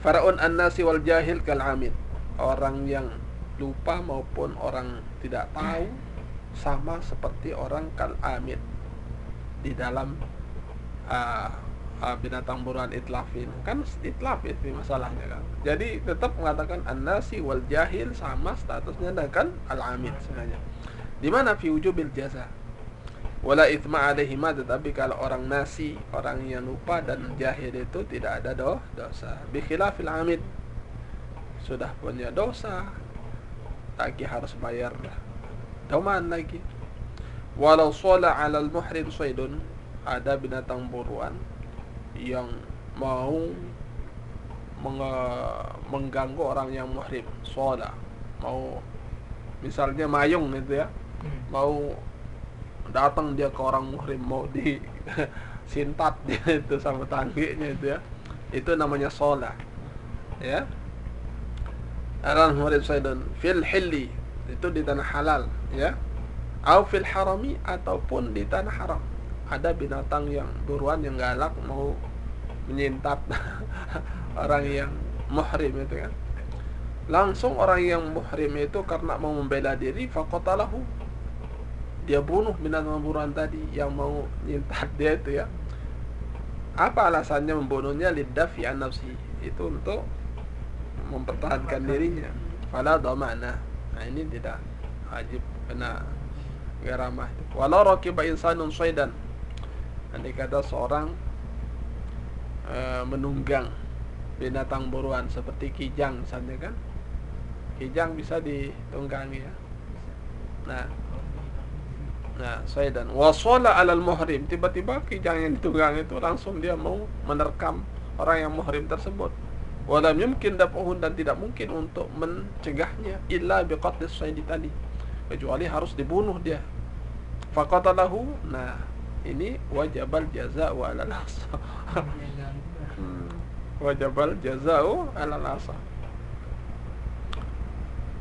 Faraun an-nasi wal jahil kal amid. Orang yang lupa maupun orang tidak tahu sama seperti orang kal amid di dalam binatang buruan itlafin. Kan itlaf itu masalahnya kan. Jadi tetap mengatakan an-nasi wal jahil sama statusnya dengan al-amid sebenarnya. Di mana fi wujubil jaza. Wala itsma alaihima, tetapi kalau orang nasi, orang yang lupa dan jahil itu tidak ada dosa. Bi khilafil amid, sudah punya dosa lagi harus bayar doman lagi. Walau shala 'alal muhrim saydun, ada binatang buruan yang mau mengganggu orang yang muhrim, shala, mau misalnya mayung itu ya, mau datang dia ke orang muhrim, mau di sintat dia itu sama tangginya itu ya, itu namanya shala ya. Aran muhrim saydun fil hilli, itu di tanah halal ya, au fil harami, ataupun di tanah haram. Ada binatang yang buruan yang galak mau menyintat orang yang muhrim itu kan. Langsung orang yang muhrim itu karena mau membela diri, faqatalahu, dia bunuh binatang buruan tadi yang mau nyintat dia itu ya. Apa alasannya membunuhnya? Liddafi an nafsi, itu untuk mempertahankan dirinya. Fala dhamana, nah ini tidak wajib kena garamah. Walau raqiba insanun shaydan, andai kata seorang menunggang binatang buruan seperti kijang misalnya kan. Kijang bisa ditunggangi ya. Nah, shaydan wa shala 'alal muhrim, tiba-tiba kijang yang ditunggang itu langsung dia mau menerkam orang yang muhrim tersebut. Walam yumkin daf'uhu, dan tidak mungkin untuk mencegahnya illa biqatlis sayd tadi, kecuali harus dibunuh dia. Faqatalahu, nah ini wajibal jaza'u 'alal asah. Wajibal jaza'u 'alal asah.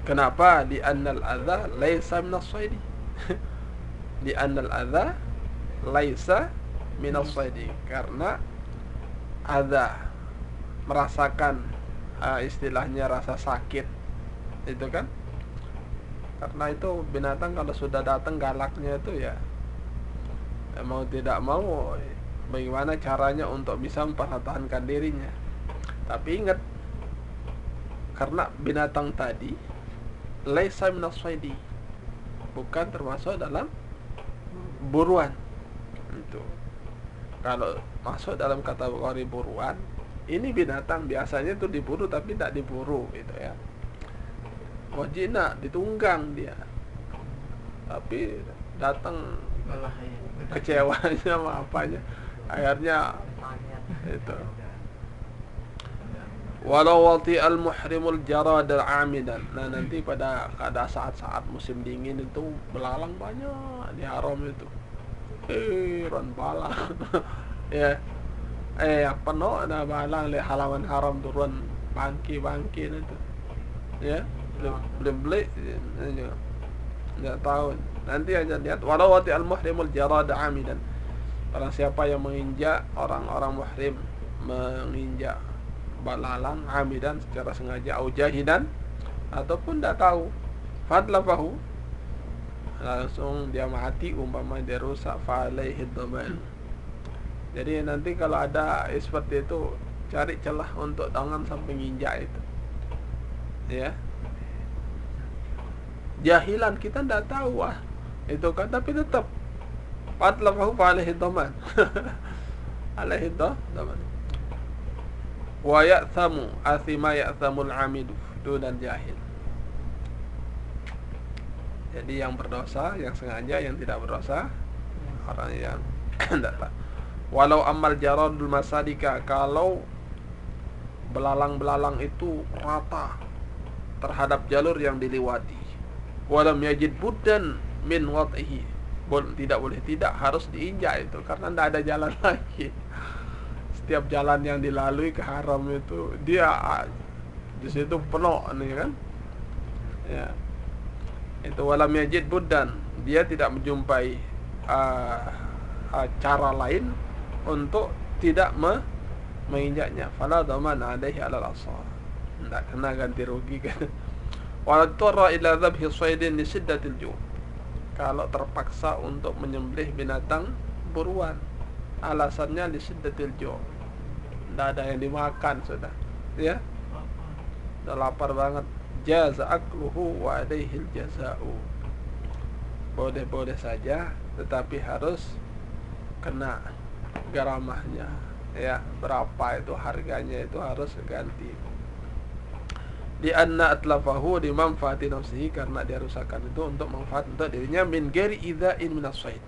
Kenapa? Di annal adza laisa minas sayd. Di annal adza laisa minas sayd, karena adza, merasakan istilahnya rasa sakit itu kan, karena itu binatang kalau sudah datang galaknya itu ya, mau tidak mau bagaimana caranya untuk bisa mempertahankan dirinya. Tapi ingat, karena binatang tadi laisa minas sayd, bukan termasuk dalam buruan itu. Kalau masuk dalam kategori buruan, ini binatang biasanya itu diburu tapi tidak diburu gitu ya. Wajina ditunggang dia, tapi datang kecewanya sama apanya, akhirnya itu. Walau wati al muhrimul jarad al amidan, nah nanti pada saat-saat musim dingin itu belalang banyak di haram itu, ran balang ya, apa no, ada balang di halaman haram turun bangki itu ya, beli nggak tahu, nanti aja lihat. Walau wati al muhrimul jarad amidan, barang siapa yang menginjak orang-orang muhrim, menginjak balalang amidan secara sengaja, au jahidan, ataupun tidak tahu, fadlafahu, langsung dia mati, umpama dia rusak, fa alaihi dhaman. Jadi nanti kalau ada seperti itu, cari celah untuk tangan sampai nginjak itu ya. Jahilan, kita tidak tahu itu kan, tapi tetap fadlafahu fa alaihi dhaman. Alaihi dhaman. Wa ya'thamu athima ya'thamul amidu dunan jahil. Jadi yang berdosa, yang sengaja, yang tidak berdosa orang yang tidak tahu. Walau amal jaradul masadika, kalau belalang-belalang itu rata terhadap jalur yang dilewati, walam yajid buddan min wat'ihi, tidak boleh tidak, harus diinjak itu karena tidak ada jalan lagi. setiap jalan yang dilalui ke haram itu dia di situ penuh nih kan. Ya. Itu walam yajid buddan, dia tidak menjumpai cara lain untuk tidak menginjaknya. Fala dhaman alaihi alal asar, tidak kena ganti rugi kan. Wa turra ila dhabhi saydin li shiddatil ju', kalau terpaksa untuk menyembelih binatang buruan, alasannya li shiddatil ju', tidak ada yang dimakan sudah, ya, udah lapar banget. Jaza akluhu wa alaihil jaza'u, boleh-boleh saja tetapi harus kena garamahnya, ya, berapa itu harganya itu harus ganti. Di anna atlafahu di manfaati nafsihi, karena dia rusakkan itu untuk manfaat untuk dirinya, min ghairi idza'in minas sayd.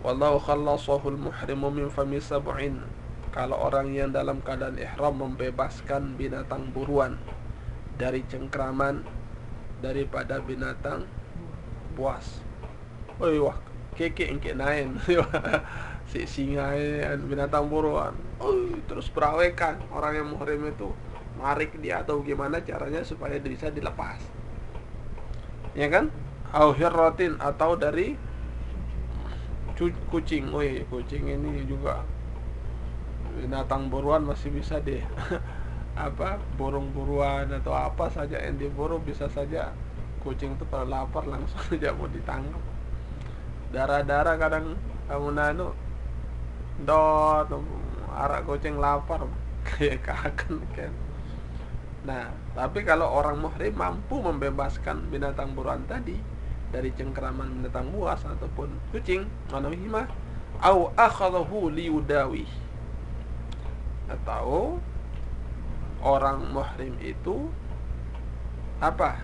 Wallahu khallasahul muhrimu min fami sab'in, kalau orang yang dalam keadaan ihram membebaskan binatang buruan dari cengkraman daripada binatang buas. Oi wah, keke engke nain si singa binatang buruan. Terus perawekan orang yang muhrim itu, narik dia atau gimana caranya supaya bisa dilepas, ya kan? Au hirratin, atau dari kucing. Kucing ini juga binatang buruan, masih bisa deh apa, burung buruan atau apa saja yang diburu bisa saja. Kucing itu kalau lapar langsung aja mau ditangkap. Darah-darah kadang kamu nano dot arak kucing lapar kayak kaken kan. Nah, tapi kalau orang muhrim mampu membebaskan binatang buruan tadi dari cengkraman binatang buas ataupun kucing, manawihima au akhadahu liyudawi, atau orang muhrim itu apa,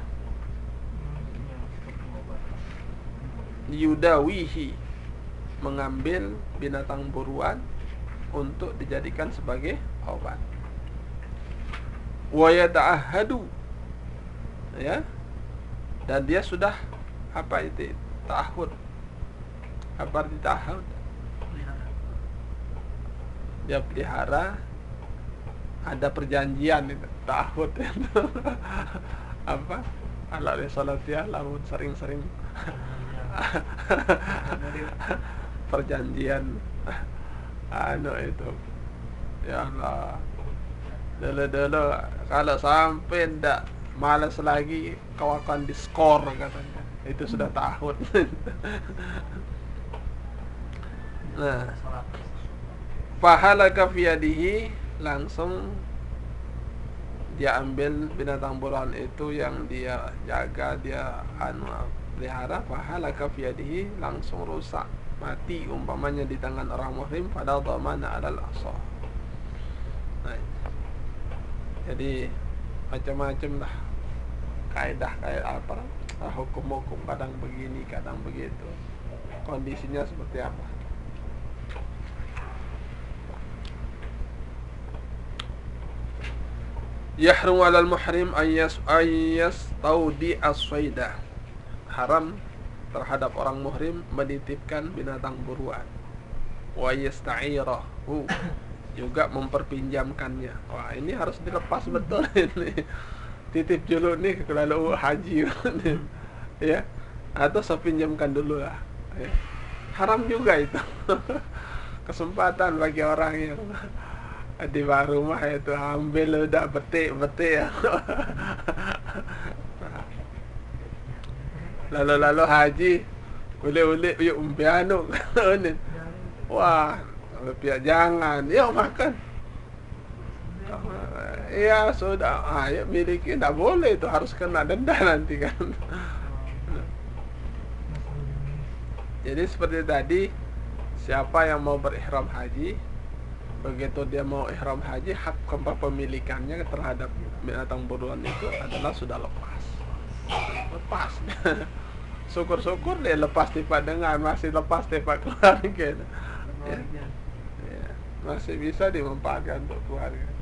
liyudawihi, mengambil binatang buruan untuk dijadikan sebagai obat. Wa yata'ahadu, ya, dan dia sudah apa itu ta'ahud. Apa arti ta'ahud? Dia pelihara, ada perjanjian itu ta'ahud. Apa? Ala risalatiyah, lamun sering-sering perjanjian itu. Ya Allah, dulu kalau sampai ndak malas lagi kau akan diskor katanya, itu sudah ta'ahud. Nah, fahalaka fiyadihi, langsung dia ambil binatang buruan itu yang dia jaga, dia pelihara. Fahalaka fiyadihi, langsung rusak, mati umpamanya di tangan orang muhrim. Pada dhamana alal asah. Nah, jadi macam-macam lah kaidah apa, hukum-hukum, kadang begini kadang begitu, kondisinya seperti apa. Yahrum 'alal muhrim ayas taudi as-sayda, haram terhadap orang muhrim menitipkan binatang buruan. Wa yasta'irahu, juga memperpinjamkannya. Wah, ini harus dilepas betul ini. Titip dulu nih kalau haji ya, atau saya pinjamkan dulu lah, ya. Haram juga itu. Kesempatan bagi orang yang di bawah rumah itu, ambil udah betik ya. Lalu haji ule yuk umpiano. Wah, pihak jangan, yuk makan. Iya sudah, ayo miliki, tidak boleh, itu harus kena denda nanti kan. Jadi seperti tadi, siapa yang mau berihram haji, begitu dia mau ihram haji, hak kepemilikannya terhadap binatang buruan itu adalah sudah lepas. Syukur-syukur dia lepas tiba dengan, masih lepas tiba keluarga, ya. Ya, masih bisa dimanfaatkan untuk keluarga.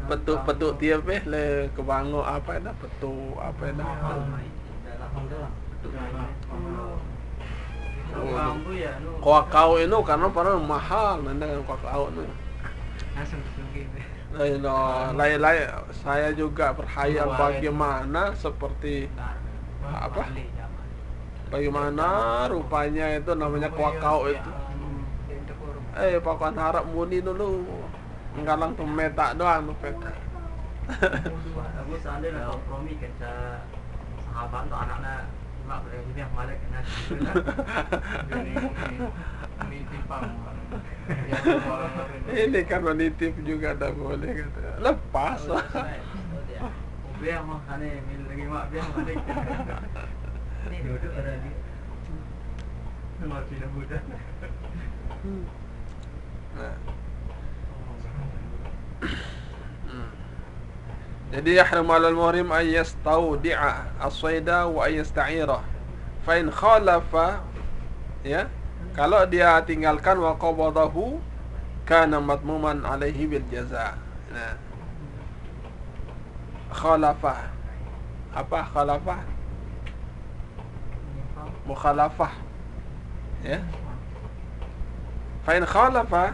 petuk tiap le kebango apa dah petuk apa dah. Bambu ya, Kakao itu karena padahal mahal dengan kakao itu. langsung disungkin. Lain-lain saya juga berhayal bagaimana seperti apa? Bagaimana rupanya itu namanya kakao itu. Pakan harap muni dulu. Nggalang pemeta doang peta. Aku seandainya kompromi kan sahabat atau anaknya mak berarti yang balik kena Nitipang. Ini kan menitip juga dah boleh kata. Lepas lah. biar mah aneh mil lagi mak biar balik. Ini duduk ada di mati dah budak. Nah. Jadi yahrum 'alal muhrim ay yastawdi'a as-sayda wa ay yasta'ira. Fa in khalafa ya, kalau dia tinggalkan wa qabadahu kana madmuman 'alaihi bil jaza. Nah. Khalafah. Apa khalafah? Mukhalafah. Ya. Fa in khalafa,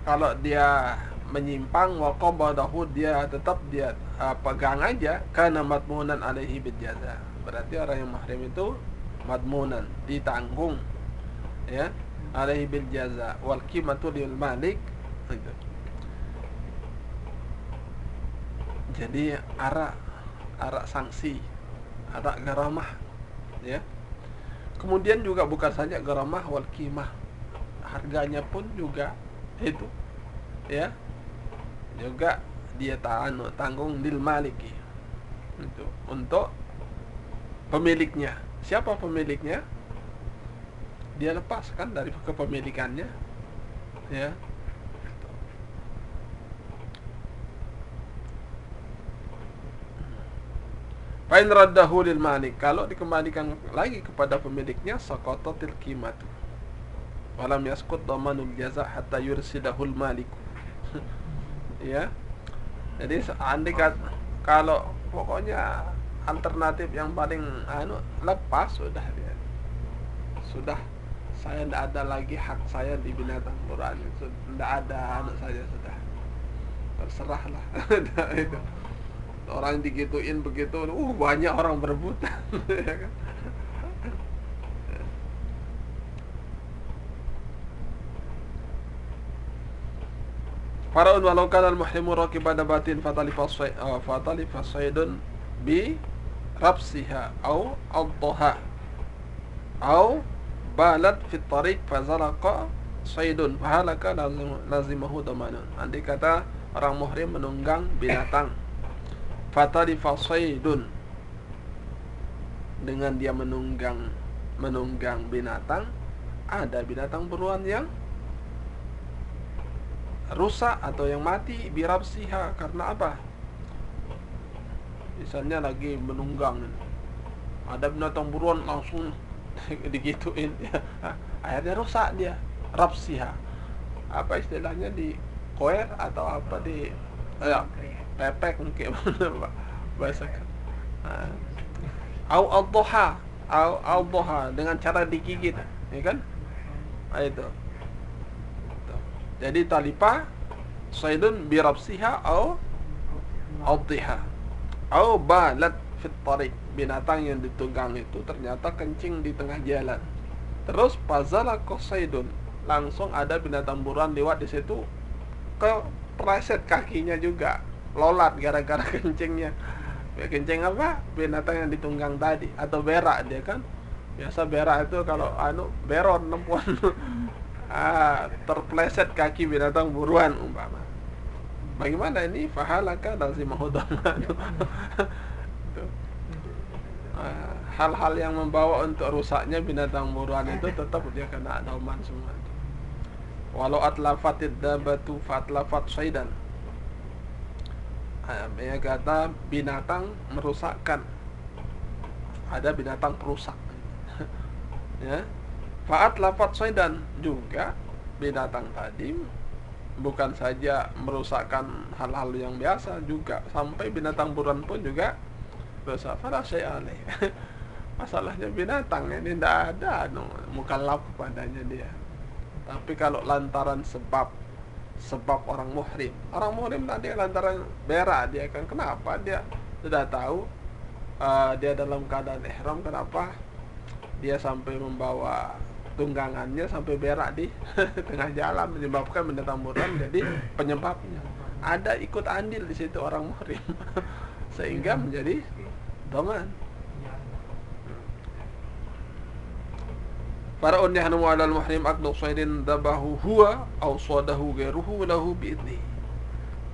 kalau dia menyimpang wa qabadahu dia tetap dia pegang aja kana madmunan alaihi bil jaza. Berarti orang yang mahrim itu madmunan, ditanggung ya, alaihi bil jaza wal qimatu lil malik gitu. Jadi arak sanksi, arak garamah ya. Kemudian juga bukan saja garamah wal qimah, harganya pun juga itu ya, juga dia tanggung lil maliki itu untuk pemiliknya. Siapa pemiliknya? Dia lepaskan dari kepemilikannya ya. Fa in raddahu lil malik, kalau dikembalikan lagi kepada pemiliknya, saqatatil qimatu walam yasqut dhamanul jaza hatta yursidahul malik. Ya. Jadi andai kalau pokoknya alternatif yang paling lepas sudah dia. Sudah saya tidak ada lagi hak saya di binatang buruan itu. Tidak ada saja sudah. Terserahlah. Itu. Orang digituin begitu, banyak orang berebutan. Ya kan? Faraun walau kana al-muhrimu raqiba nabatin fatalifa saydun bi rabsiha au addaha au balat fi tariq fazalaqa saydun fahalaka lazimahu damanun. Andai kata orang muhrim menunggang binatang, fatalifa saydun, dengan dia menunggang binatang, ada binatang buruan yang rusak atau yang mati birabsiha, karena apa? Misalnya lagi menunggang, ada binatang buruan langsung digituin ya. Akhirnya rusak dia, rabsiha. Apa istilahnya, di koer atau apa, di pepek mungkin bahasa kan. Au al-doha dengan cara digigit, ya kan? Itu. Jadi talipa saydun bi rabsiha au adhiha au balat fit tariq, binatang yang ditunggang itu ternyata kencing di tengah jalan. Terus pazala qasaidun, langsung ada binatang buruan lewat di situ, kepleset kakinya juga, lolat gara-gara kencingnya. Kencing apa? Binatang yang ditunggang tadi, atau berak dia kan. Biasa berak itu kalau beron nempuan. Terpleset kaki binatang buruan umpama. Bagaimana ini? Fahalaka lazimahu daman. Hal-hal yang membawa untuk rusaknya binatang buruan itu tetap dia kena dauman semua. Walau atlafatid dabatu fatlafat syaidan. Dia kata binatang merusakkan. Ada binatang perusak. Ya. Fa'at lafat syaidan, juga binatang tadi bukan saja merusakkan hal-hal yang biasa, juga sampai binatang buruan pun juga dosa. Fala syai'a alaih. Masalahnya binatang ini tidak ada mukallaf padanya dia. Tapi kalau lantaran sebab orang muhrim tadi lantaran berak, dia kan kenapa dia sudah tahu dia dalam keadaan ihram, kenapa dia sampai membawa tunggangannya sampai berak di tengah jalan, menyebabkan binatang buruan jadi penyebabnya. Ada ikut andil di situ orang muhrim sehingga menjadi doman. Para unyahnu alal muhrim akdu saydin dabahu huwa aw sadahu ghairuhu lahu bi'idni.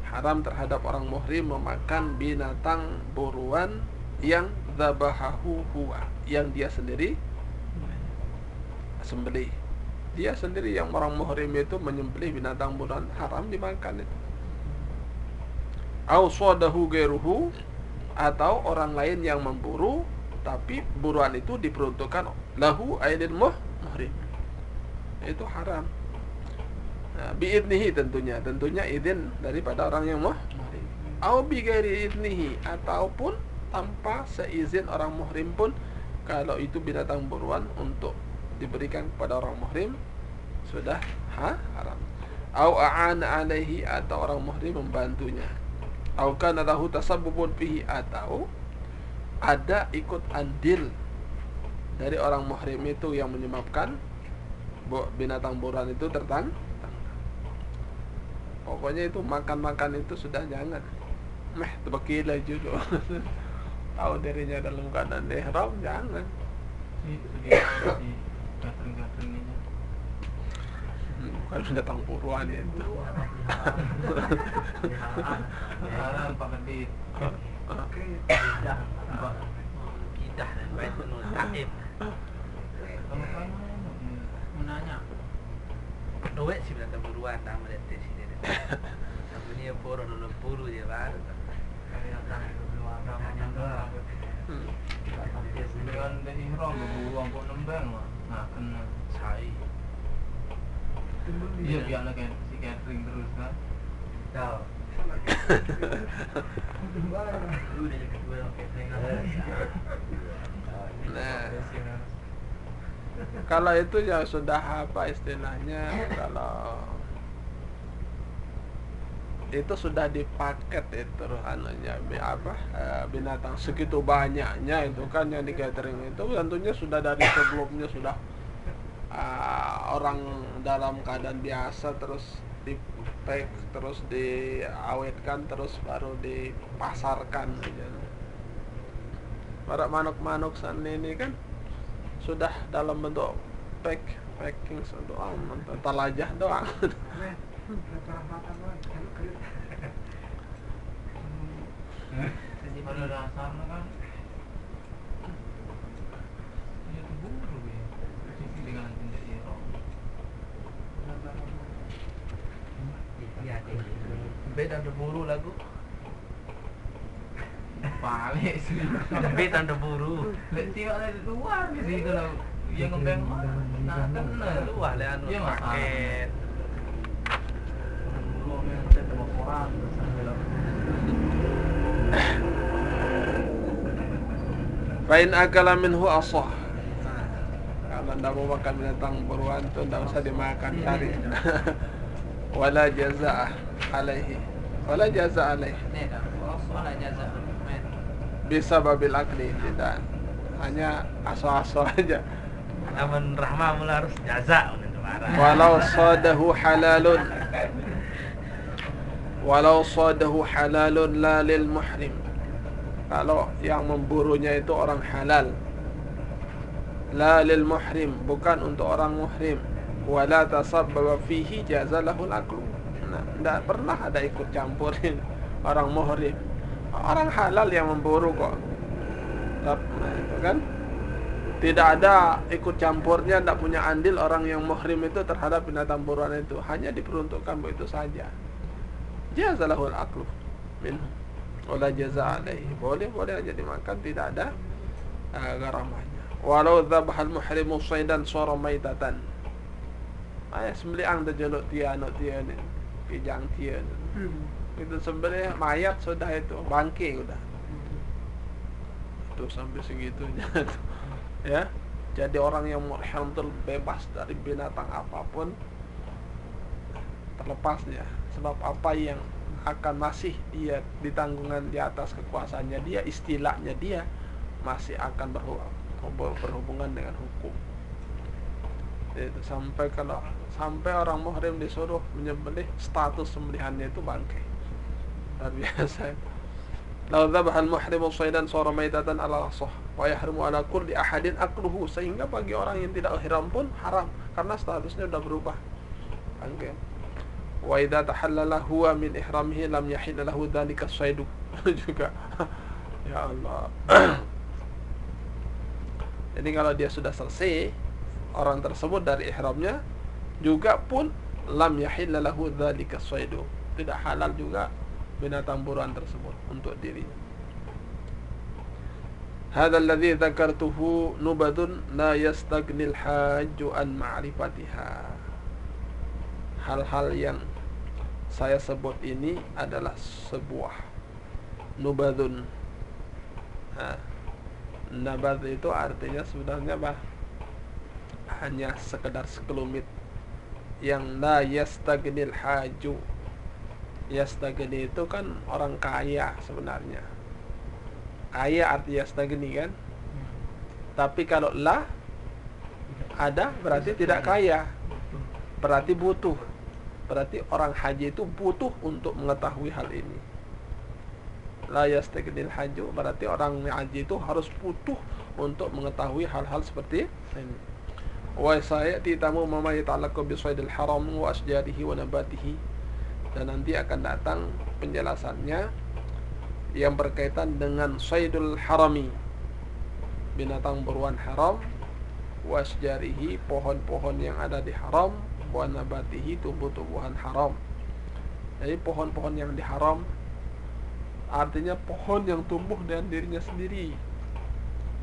Haram terhadap orang muhrim memakan binatang buruan yang dabahahu huwa, yang dia sendiri sembelih. Dia sendiri yang orang muhrim itu menyembelih binatang buruan, haram dimakan itu. Aw sadahu ghairuhu, atau orang lain yang memburu tapi buruan itu diperuntukkan lahu aidil muhrim, itu haram. Nah, biidnihi tentunya izin daripada orang yang muhrim. Au bi ghairi idnihi, ataupun tanpa seizin orang muhrim pun, kalau itu binatang buruan untuk diberikan kepada orang muhrim sudah haram. Au a'ana alaihi, atau orang muhrim membantunya. Au kana lahu tasabbubun fihi, atau ada ikut andil dari orang muhrim itu yang menyebabkan binatang buruan itu tertang. Pokoknya itu makan itu sudah jangan. Terbekila juga. Tahu dirinya dalam keadaan ihram, jangan. Bukan binatang buruan itu. Kidah dan baik penuh taib. Menanya. Duit sih binatang buruan dah melihat di sini. Tapi ni poro dulu buru je baru. Dengan dari ihram beruang kok nembang mah. Nah, kena Sai. Iya biarlah kan si catering terus kan. Tahu. Udah jadi kedua catering. Nah, kalau itu ya sudah apa istilahnya, kalau itu sudah dipaket itu anunya binatang segitu banyaknya itu kan yang di catering itu tentunya sudah dari sebelumnya sudah orang dalam keadaan biasa, terus di-pack, terus diawetkan, terus baru dipasarkan aja. Para manuk-manuk sana ini kan sudah dalam bentuk packing doang, talajah doang. Pada dasarnya kan ya terburu ya dengan tindak ihram. Iya deh. Beda ada buru lagu. Balik sih. Beda ada buru. Lek tiba dari luar gitu kalau yang ngembang nah kena Luar le anu Iya, Mas. paket. Dulu memang saya tembak orang sambil Fa'in akala minhu asah. Kalau anda mau makan binatang buruan itu tidak usah dimakan, cari. Wala jaza'ah alaihi. Wala jaza'ah alaihi. Nih dah. Soal jaza. Bisa babil akli, tidak. Hanya asal-asal aja. Namun rahmah mula harus jaza untuk marah. Walau sadahu halalun la lil muhrim. Kalau yang memburunya itu orang halal, la lil muhrim, bukan untuk orang muhrim. Wala tasabbaba fihi jazalahul aklu. Nah, tidak pernah ada ikut campurin orang muhrim. Orang halal yang memburu kok. Nah, itu kan tidak ada ikut campurnya, tidak punya andil orang yang muhrim itu terhadap binatang buruan itu. Hanya diperuntukkan begitu saja. Jazalahul aklu minhu. Wala jaza alaihi. Boleh aja dimakan, tidak ada garamahnya. Walau dzabhal muhrimu shaydan sara maitatan. Sembelih ang dajaluk tia ni. kijang tia. Itu sebenarnya mayat sudah itu, bangke udah. Itu sampai segitunya tuh. Ya. Jadi orang yang muhrim terbebas dari binatang apapun terlepas ya. Sebab apa yang akan masih dia di tanggungan di atas kekuasaannya dia, istilahnya dia masih akan berhubungan dengan hukum. Itu sampai orang muhrim disuruh menyembelih, status sembelihannya itu bangkai. Luar biasa. Lau dzabaha al-muhrimu shaydan sara maitatan ala sah wa yahrimu ala kulli ahadin akluhu, sehingga bagi orang yang tidak ihram pun haram karena statusnya sudah berubah. Bangkai. Wa idza tahallala huwa min ihramihi lam yahil lahu dzalika as-saydu. Juga. Ya Allah. Jadi kalau dia sudah selesai orang tersebut dari ihramnya, juga pun lam yahil lahu dzalika as-saydu. Tidak halal juga binatang buruan tersebut untuk dirinya. Hadza alladhi dzakartuhu nubadun la yastagnil hajju an ma'rifatiha. Hal-hal yang saya sebut ini adalah sebuah nubadun. Nabad itu artinya sebenarnya apa? Hanya sekedar sekelumit yang la yastagnil haju. Yastagni itu kan orang kaya sebenarnya. Kaya arti yastagni kan. Tapi kalau la ada berarti tidak kaya. Berarti butuh. Berarti orang haji itu butuh untuk mengetahui hal ini. La yastagnil haju berarti orang haji itu harus butuh untuk mengetahui hal-hal seperti ini. Wa sayati tamu ma yata'allaqu bi shaydil haram wa asjarihi wa nabatihi. Dan nanti akan datang penjelasannya yang berkaitan dengan saydul harami, binatang buruan haram, wasjarihi, pohon-pohon yang ada di haram, wa nabatihi, tumbuh-tumbuhan haram. Jadi pohon-pohon yang di haram artinya pohon yang tumbuh dengan dirinya sendiri.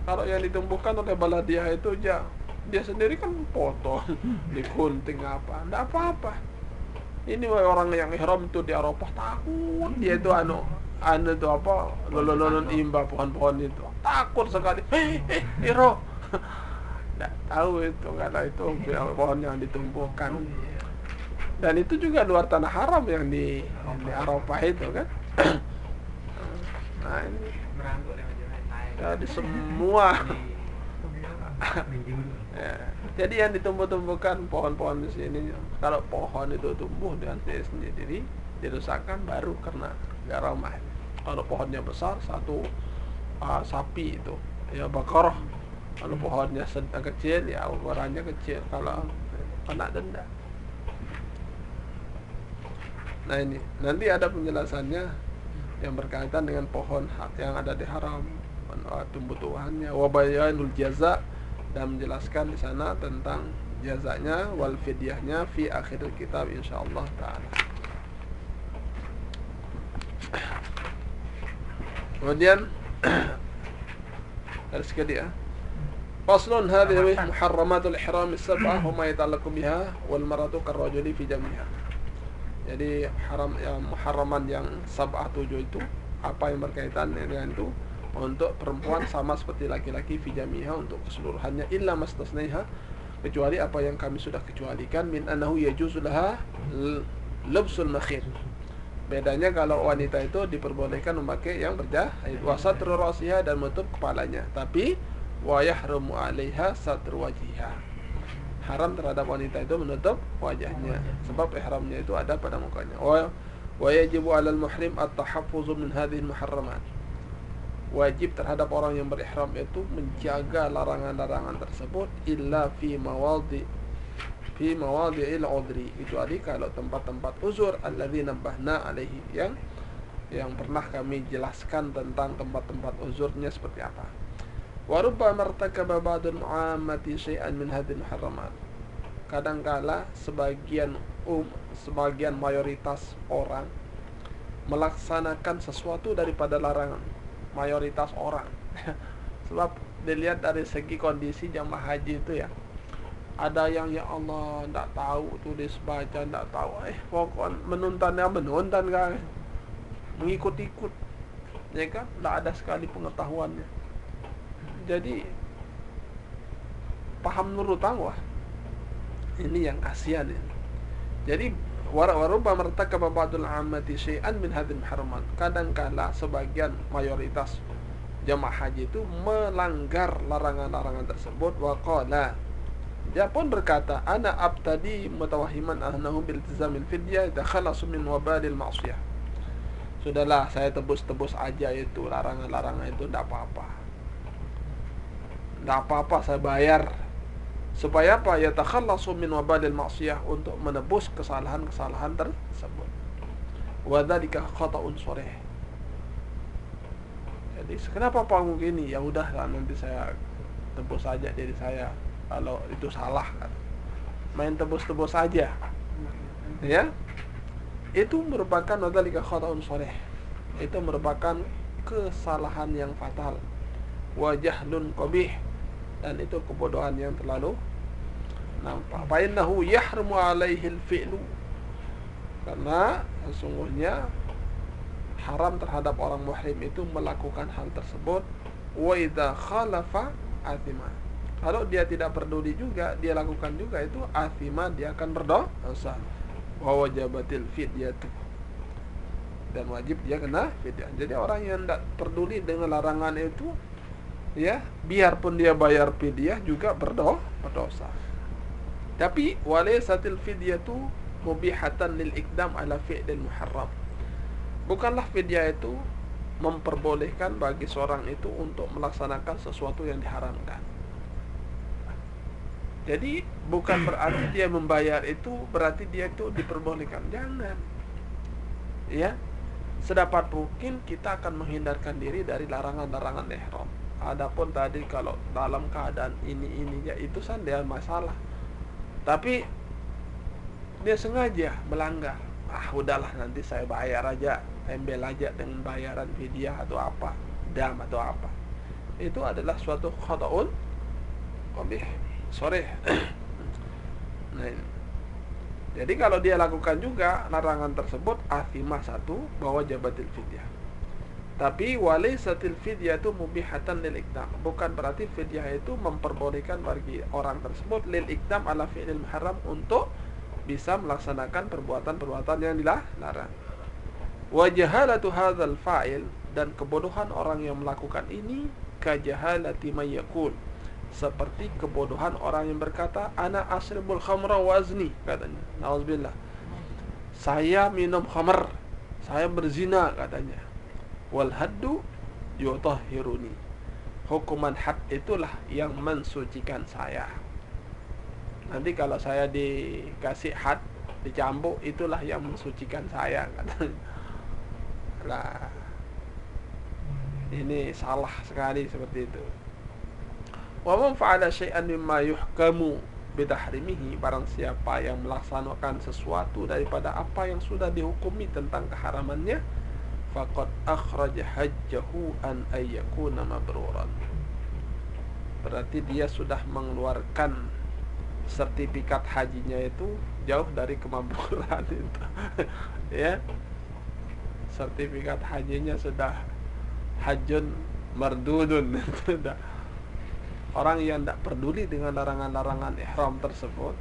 Kalau yang ditumbuhkan oleh baladiah itu dia sendiri kan potong, digunting apa, enggak apa-apa. Ini orang yang ihram itu di Arafah takut dia itu anu itu apa lolon imba pohon-pohon itu takut sekali. Iro nggak tahu itu karena itu pohon yang ditumbuhkan, dan itu juga luar tanah haram yang di Arafah itu kan. Nah ini jadi semua ya. Jadi yang ditumbuh-tumbuhkan pohon-pohon di sini, kalau pohon itu tumbuh dengan sendiri dirusakkan baru karena gak ramah. Kalau pohonnya besar satu sapi itu ya bakarah. Kalau pohonnya kecil ya ukurannya kecil, kalau kena denda. Nah ini nanti ada penjelasannya yang berkaitan dengan pohon yang ada di haram, tumbuh-tumbuhannya, wabayanul jaza, dan menjelaskan di sana tentang jazanya wal fidyahnya fi akhir kitab insyaallah taala. Kemudian garis kedua, faslun hadhihi muharramatul ihram as-sab'ah wa ma yata'allaqu biha wal maratu karrajuli fi jamiha. Jadi haram yang muharraman yang sab'ah 7 itu apa yang berkaitan dengan itu untuk perempuan sama seperti laki-laki fi jamiha untuk keseluruhannya, illa mastasnaiha, kecuali apa yang kami sudah kecualikan, min annahu yajuzu laha lubsul makhir. Bedanya kalau wanita itu diperbolehkan memakai yang berjahit, wa satru ra'siha, dan menutup kepalanya, tapi wa yahrumu 'alaiha satru wajhiha. Haram terhadap wanita itu menutup wajahnya sebab ihramnya itu ada pada mukanya. Wa yajibu 'alal muhrim at-tahaffuzu min hadhihi al-muharramat. Wajib terhadap orang yang berihram itu menjaga larangan-larangan tersebut, illa fi mawadhi'il udri, kecuali kalau tempat-tempat uzur, alladzi nabbahna alaihi, yang pernah kami jelaskan tentang tempat-tempat uzurnya seperti apa. Wa rubbama martakaba ba'dul 'ammati syai'an min hadhihi muharramat. Kadangkala sebagian mayoritas orang melaksanakan sesuatu daripada larangan mayoritas orang. Sebab dilihat dari segi kondisi jamaah haji itu ya, Ada yang ya Allah ndak tahu tulis baca, ndak tahu pokok menonton kan, mengikut-ikut, ya kan, ndak ada sekali pengetahuannya. Jadi paham nurut tangwah, ini yang kasihan ini. Jadi warubba martakaba ba'dul 'ammati syai'an min hadhil muharramat. Kadangkala sebagian mayoritas jamaah haji itu melanggar larangan-larangan tersebut. Wa qala, dia pun berkata, ana abtadi mutawahiman annahu bil iltizamil fidyah takhalasu min wabalil ma'siyah. Sudahlah, saya tebus-tebus aja itu larangan-larangan itu, tidak apa-apa. Tidak apa-apa, saya bayar. Supaya apa? Ya takhallasu min wabalil ma'siyah, untuk menebus kesalahan-kesalahan tersebut. Wa dzalika khata'un sharih. Jadi kenapa Pak gini? Ya udah, nanti saya tebus saja diri saya kalau itu salah kan. Main tebus-tebus saja. Ya. Itu merupakan wadzalika khata'un sharih. Itu merupakan kesalahan yang fatal. Wa jahlun qabih, dan itu kebodohan yang terlalu nampak. Fa innahu yahrumu alaihi al-fi'lu, karena sesungguhnya haram terhadap orang muhrim itu melakukan hal tersebut. Wa idza khalafa athima, kalau dia tidak peduli juga, dia lakukan juga, itu athima, dia akan berdosa. Wa wajabatil fidyatu, dan wajib dia kena fidyah. Jadi orang yang tidak peduli dengan larangan itu, ya, biarpun dia bayar fidyah juga berdosa. Tapi walaysatil fidyatu mubihatan lil iqdam ala fi'lil muharram. Bukanlah fidyah itu memperbolehkan bagi seorang itu untuk melaksanakan sesuatu yang diharamkan. Jadi bukan berarti dia membayar itu berarti dia itu diperbolehkan. Jangan. Ya. Sedapat mungkin kita akan menghindarkan diri dari larangan-larangan ihram. Adapun tadi kalau dalam keadaan ini ya itu dia masalah. Tapi dia sengaja melanggar. Udahlah, nanti saya bayar aja, embel aja dengan bayaran fidyah atau apa, dam atau apa. Itu adalah suatu khata'un qabih sharih. Nah, jadi kalau dia lakukan juga larangan tersebut, athimah satu, bahwa jabatil fidyah. Tapi walaysatil fidyah itu mubihatan lil iqdam, bukan berarti fidyah itu memperbolehkan bagi orang tersebut lil iqdam ala fi'lil muharram, untuk bisa melaksanakan perbuatan-perbuatan yang dilarang. Wa jahalatu hadzal fa'il, dan kebodohan orang yang melakukan ini kajahalati may yaqul, seperti kebodohan orang yang berkata ana asribul khamra wa azni, katanya. Nauzubillah. Saya minum khamr, saya berzina, katanya. Wal haddu yutahhiruni, hukuman had itulah yang mensucikan saya. Nanti kalau saya dikasih had, dicambuk, itulah yang mensucikan saya, katanya. Lah, ini salah sekali seperti itu. Wa man fa'ala syai'an mimma yuhkamu bitahrimihi, barang siapa yang melaksanakan sesuatu daripada apa yang sudah dihukumi tentang keharamannya, faqad akhraja hajjahu an ayyakuna mabruran, berarti dia sudah mengeluarkan sertifikat hajinya itu jauh dari kemabruran itu. Ya, sertifikat hajinya sudah hajjun mardudun. Sudah. Orang yang tidak peduli dengan larangan-larangan ihram tersebut,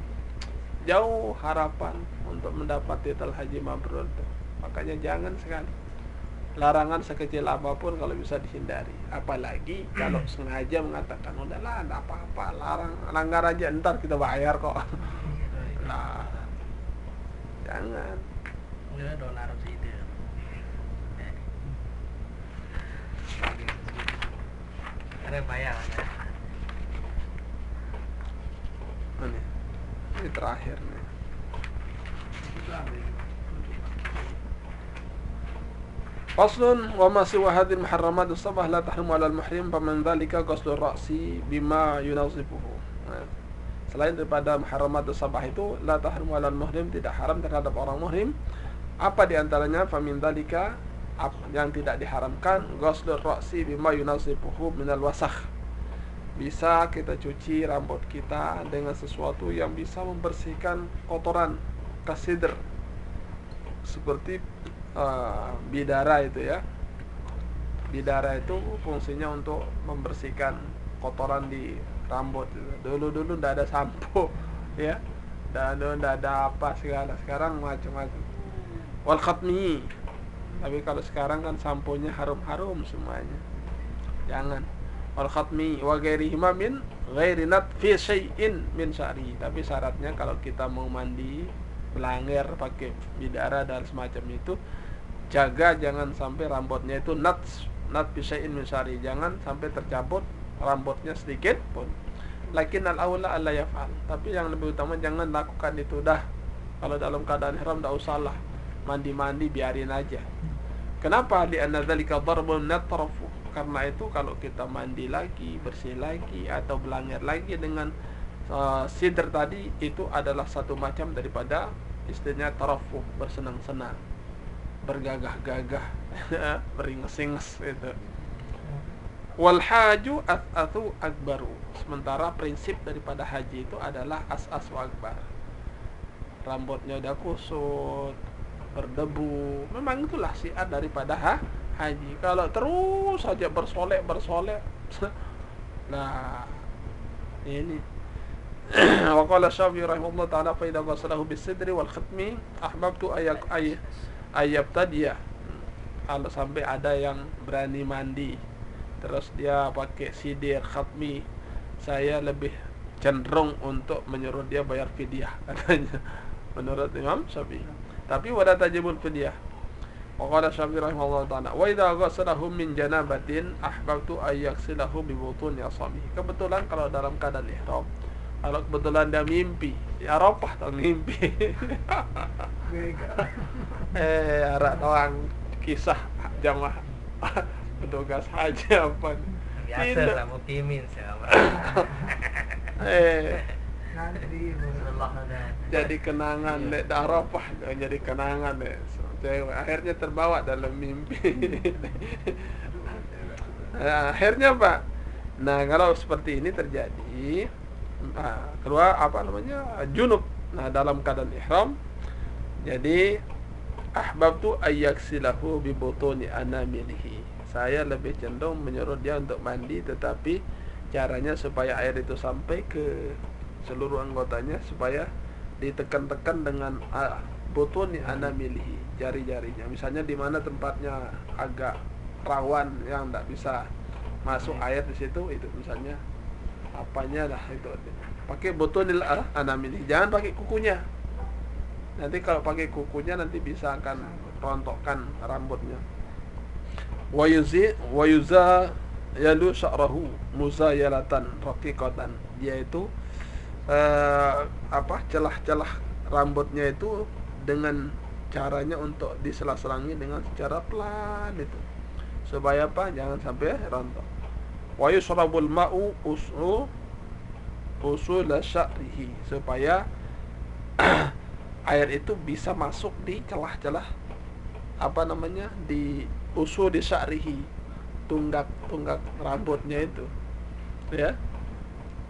jauh harapan untuk mendapat titel haji mabrur. Makanya jangan sekali, larangan sekecil apapun kalau bisa dihindari. Apalagi kalau sengaja mengatakan, udahlah, tidak apa-apa, langgar aja, ntar kita bayar kok. Nah, jangan. Mungkin dolar sih itu. Ada bayar. Ini terakhir nih. Faslun wa ma siwa hadhil muharramat as-sabah la tahrimu 'ala al-muhrim faman dhalika ghuslu ar-ra'si bima yunazifuhu. Selain daripada muharramat as-sabah itu, la tahrimu 'ala al-muhrim, tidak haram terhadap orang muhrim. Apa di antaranya? Famin dhalika, yang tidak diharamkan, ghuslu ar-ra'si bima yunazifuhu min al-wasakh, bisa kita cuci rambut kita dengan sesuatu yang bisa membersihkan kotoran kasidr, seperti bidara itu ya. Bidara itu fungsinya untuk membersihkan kotoran di rambut. Dulu ndak ada sampo ya, dan ndak ada apa segala, sekarang macam-macam. Wal khatmi, tapi kalau sekarang kan samponya harum-harum semuanya, jangan. Wal khatmi wa ghairihima min ghairi natfi syai'in min syari. Tapi syaratnya kalau kita mau mandi belanger pakai bidara dan semacam itu, jaga jangan sampai rambutnya itu natfi syai'in min syari, jangan sampai tercabut rambutnya sedikit pun. Lakin al-aula alla yaf'al, tapi yang lebih utama jangan lakukan itu dah. Kalau dalam keadaan ihram enggak usahlah mandi-mandi, biarin aja. Kenapa? Li'anna dzalika darbun natrafu. Karena itu kalau kita mandi lagi, bersih lagi atau belanger lagi dengan sidr tadi, itu adalah satu macam daripada istilahnya tarafuh, bersenang-senang, bergagah-gagah, beringes-inges itu. Wal haju as'athu akbaru. Sementara prinsip daripada haji itu adalah as-asu akbar. Rambutnya udah kusut, berdebu, memang itulah syiar daripada haji. Kalau terus saja bersolek nah ini wa qala Syafi'i rahimahullah ta'ala fa idza ghasalahu bis-sidri wal khatmi ahbabtu ayyabtadiya. Kalau sampai ada yang berani mandi terus dia pakai sidir khatmi, saya lebih cenderung untuk menyuruh dia bayar fidyah katanya menurut Imam Syafi'i. Tapi wala tajibul fidyah. Wa qala Syafi'i rahimahullah ta'ala wa idza ghasalahu min janabatin ahbabtu ayyaghsilahu bi butuni asabihi. Kebetulan kalau dalam keadaan ihram, kalau kebetulan dia mimpi, ya Arafah atau mimpi. Arak doang kisah jamaah petugas haji apa biasa lah mau pimin siapa. Nanti Jadi kenangan di Arafah, jadi kenangan deh. Akhirnya terbawa dalam mimpi. Nah, akhirnya Pak. Nah, kalau seperti ini terjadi, keluar junub. Nah, dalam keadaan ihram, jadi ahbabtu ayyaghsilahu bi butuni anamilihi. Saya lebih cenderung menyuruh dia untuk mandi, tetapi caranya supaya air itu sampai ke seluruh anggotanya, supaya ditekan-tekan dengan butuni anamilihi, jari-jarinya. Misalnya di mana tempatnya agak rawan yang tidak bisa masuk air di situ, itu misalnya apanya lah itu. Pakai butunil anamilihi, jangan pakai kukunya. Nanti kalau pakai kukunya nanti bisa akan rontokkan rambutnya. Wa yuza yalu sya'rahu muzayalatan raqiqatan. Yaitu celah-celah rambutnya itu dengan caranya untuk disela-selangi dengan secara pelan itu. Supaya apa? Jangan sampai rontok. Wa yusrabul ma'u usul sya'rihi, supaya air itu bisa masuk di celah-celah di usul di sya'rihi, tunggak rambutnya itu. Ya.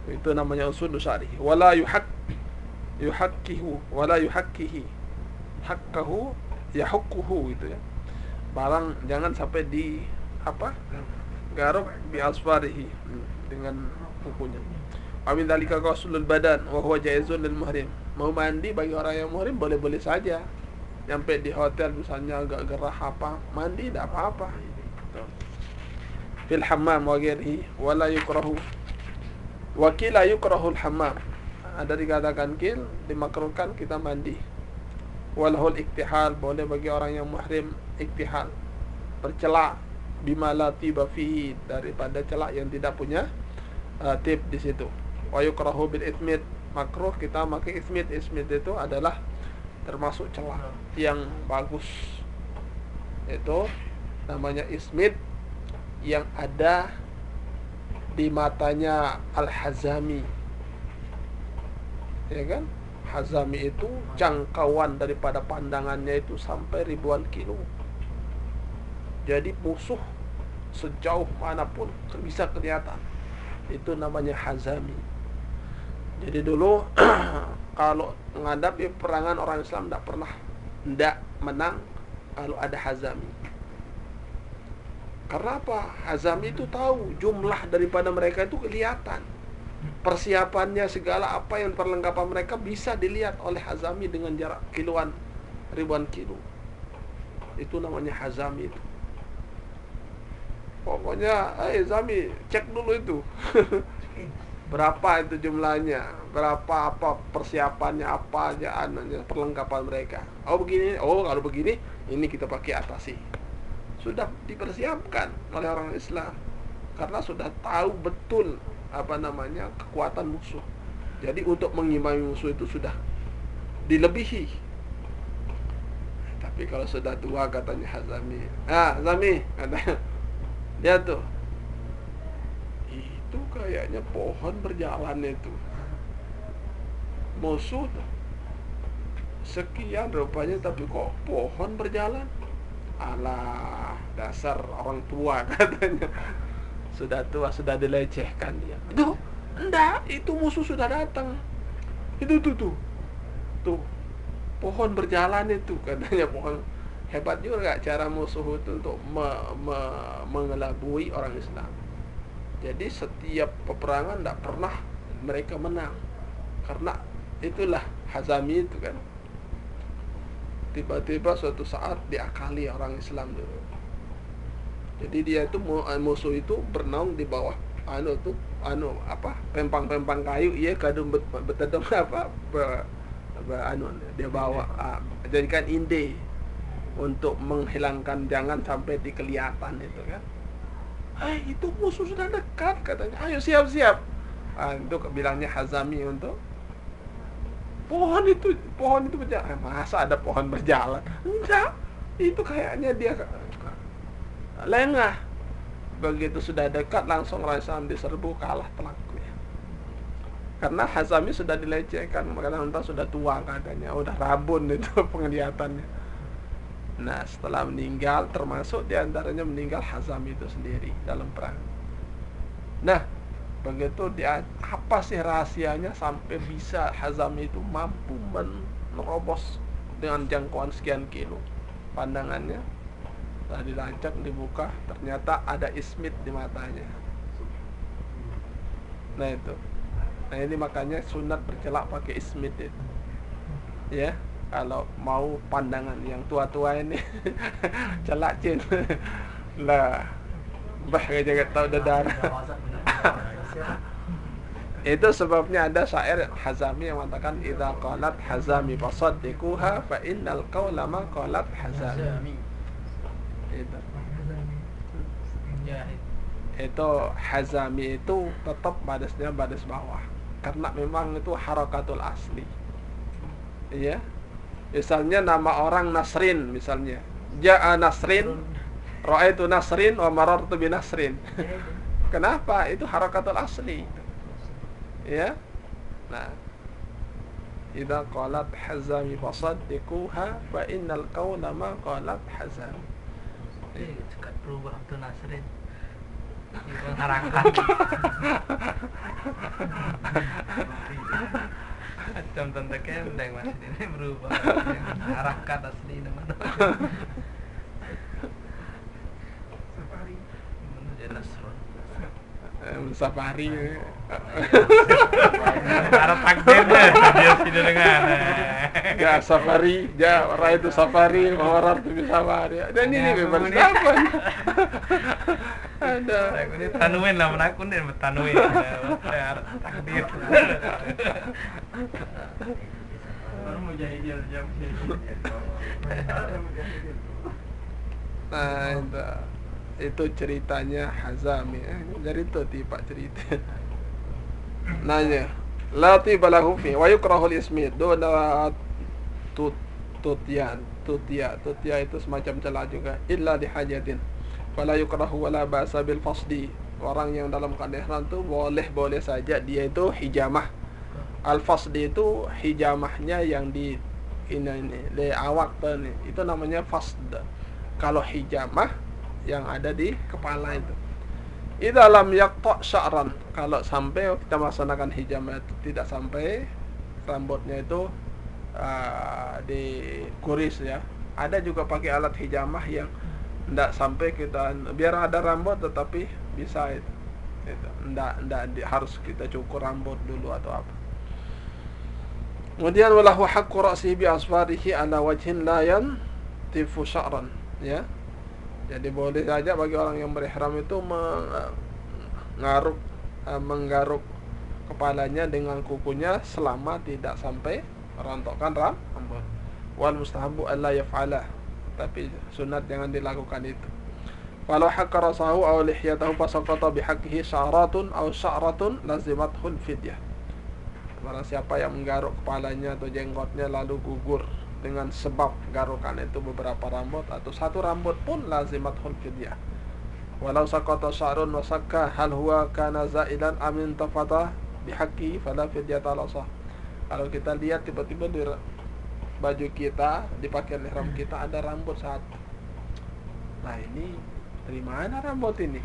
Itu namanya usul sya'rihi. Wala yuhakkihi hakkahu yahukkuhu itu ya. Barang jangan sampai di garuk bi asfarihi, dengan kukunya. Amin dalika ghuslul badan wa huwa jaizun lil muhrim. Mau mandi bagi orang yang muhrim boleh-boleh saja. Sampai di hotel misalnya agak gerah mandi tidak apa-apa. Fil hammam wa ghairihi wala yukrahu. Wa qila yukrahu al hammam. Ada dikatakan dimakruhkan kita mandi. Walahul iktihal, boleh bagi orang yang muhrim iktihal, bercelak bima la tiba fihi, daripada celak yang tidak punya tip di situ. Wa yukrahu bil ithmit, makruh kita pakai ithmit. Ithmit itu adalah termasuk celak yang bagus. Itu namanya ismit yang ada di matanya Al-Hazami. Ya kan? Hazami itu jangkauan daripada pandangannya itu sampai ribuan kilo. Jadi musuh sejauh manapun bisa kelihatan. Itu namanya Hazami. Jadi dulu kalau menghadapi peperangan orang Islam tidak menang kalau ada Hazami. Karena apa? Hazami itu tahu jumlah daripada mereka itu kelihatan. Persiapannya segala apa yang perlengkapan mereka bisa dilihat oleh Hazami dengan jarak kiloan, ribuan kilo. Itu namanya Hazami itu. Pokoknya, Zami, cek dulu itu. Berapa itu jumlahnya, berapa apa persiapannya, apa aja ananya, perlengkapan mereka. Oh begini, kalau begini, ini kita pakai atasi. Sudah dipersiapkan oleh orang Islam karena sudah tahu betul kekuatan musuh. Jadi untuk mengimbangi musuh itu sudah dilebihi. Tapi kalau sudah tua katanya Hazami, Zami katanya, dia tuh itu kayaknya pohon berjalan itu musuh tuh sekian rupanya, tapi kok pohon berjalan. Alah, dasar orang tua katanya. Sudah tua, sudah dilecehkan dia. Itu enggak, itu musuh sudah datang. Itu tuh pohon berjalan itu katanya. Pohon hebat juga cara musuh itu untuk mengelabui orang Islam. Jadi setiap peperangan tidak pernah mereka menang. Karena itulah Hazami itu kan. Tiba-tiba suatu saat diakali orang Islam dulu. Jadi dia itu musuh itu bernaung di bawah pempang-pempang kayu, iya kadung betedong dia bawa jadikan inde untuk menghilangkan, jangan sampai dikelihatan itu kan. Itu musuh sudah dekat katanya. Ayo siap-siap. Itu bilangnya Hazami untuk pohon itu berjalan. Masa ada pohon berjalan? Enggak. Itu kayaknya dia lengah. Begitu sudah dekat langsung orang Islam diserbu, kalah telak. Karena Hazami sudah dilecehkan, karena entah sudah tua katanya, udah rabun itu penglihatannya. Nah, setelah meninggal, termasuk diantaranya meninggal Hazami itu sendiri dalam perang. Nah, begitu dia, apa sih rahasianya sampai bisa Hazami itu mampu menerobos dengan jangkauan sekian kilo? Pandangannya setelah dilacak, dibuka, ternyata ada ismit di matanya. Nah itu. Nah ini makanya sunat bercelak pakai ismit itu. Ya, kalau mau pandangan yang tua-tua ini celak cin. Lah, bah aja tahu dadar. Itu sebabnya ada syair Hazami yang mengatakan idza qalat Hazami fasaddiquha fa innal qawla ma qalat Hazami. Itu Hazami itu tetap badasnya badas bawah karena memang itu harakatul asli. Iya. Misalnya nama orang Nasrin misalnya. Ja'a Nasrin, ra'aitu Nasrin wa marartu bi Nasrin. Kenapa? Itu harakatul asli. Ya. Nah, idza qalat Hazami fasaddiquha fa innal qawla ma qalat Hazami. Cekat berubah untuk Nasrin. Mengharangkan. Macam tante kendeng masih ini berubah. Mengharangkan asli mana? Safari. Menuju Nasrun. Safari. Ada takdirnya dia tidak dengar. Ya Safari, ya orang itu Safari, orang itu Safari. Dan ini bebas apa? Ada. Ini tanuin lah menakun dia tanuin. Takdir. Orang mau jadi jam. Nah, itu ceritanya Hazami. Dari itu tiba cerita. Nanya, la tibalahu fi wa yukrahul ismid dona tutya itu semacam celah juga illa dihajatin fala yukrahu wala ba'sa bil fasdi. Orang yang dalam keadaan itu boleh saja dia itu hijamah. Al fasdi itu hijamahnya yang di di awak tuh nih. Itu namanya fasd. Kalau hijamah yang ada di kepala itu Idza lam yaqta sya'ran, kalau sampai kita melaksanakan hijamah itu tidak sampai rambutnya itu dikuris ya. Ada juga pakai alat hijamah yang tidak sampai kita biar ada rambut tetapi bisa itu. Harus kita cukur rambut dulu atau apa. Kemudian walahu haqqu ra'sihi bi asfarihi ala wajhin la yantifu sya'ran ya. Jadi boleh saja bagi orang yang berihram itu menggaruk kepalanya dengan kukunya selama tidak sampai merontokkan rambut. Wal mustahabu alla yaf'ala, tapi sunat jangan dilakukan itu. Walau haqqa rasahu aw lihyatahu fasaqata bihaqqihi sya'ratun aw sya'ratun lazimathul fidyah. Barang siapa yang menggaruk kepalanya atau jenggotnya lalu gugur dengan sebab garukan itu beberapa rambut atau satu rambut pun lazimathul fidyah. Walau saqata sya'run wa sakka hal huwa kana za'ilan amin tafata bihaqqihi fala fidyata lasah. Kalau kita lihat tiba-tiba di baju kita, di pakaian ihram kita ada rambut satu. Nah, ini dari mana rambut ini?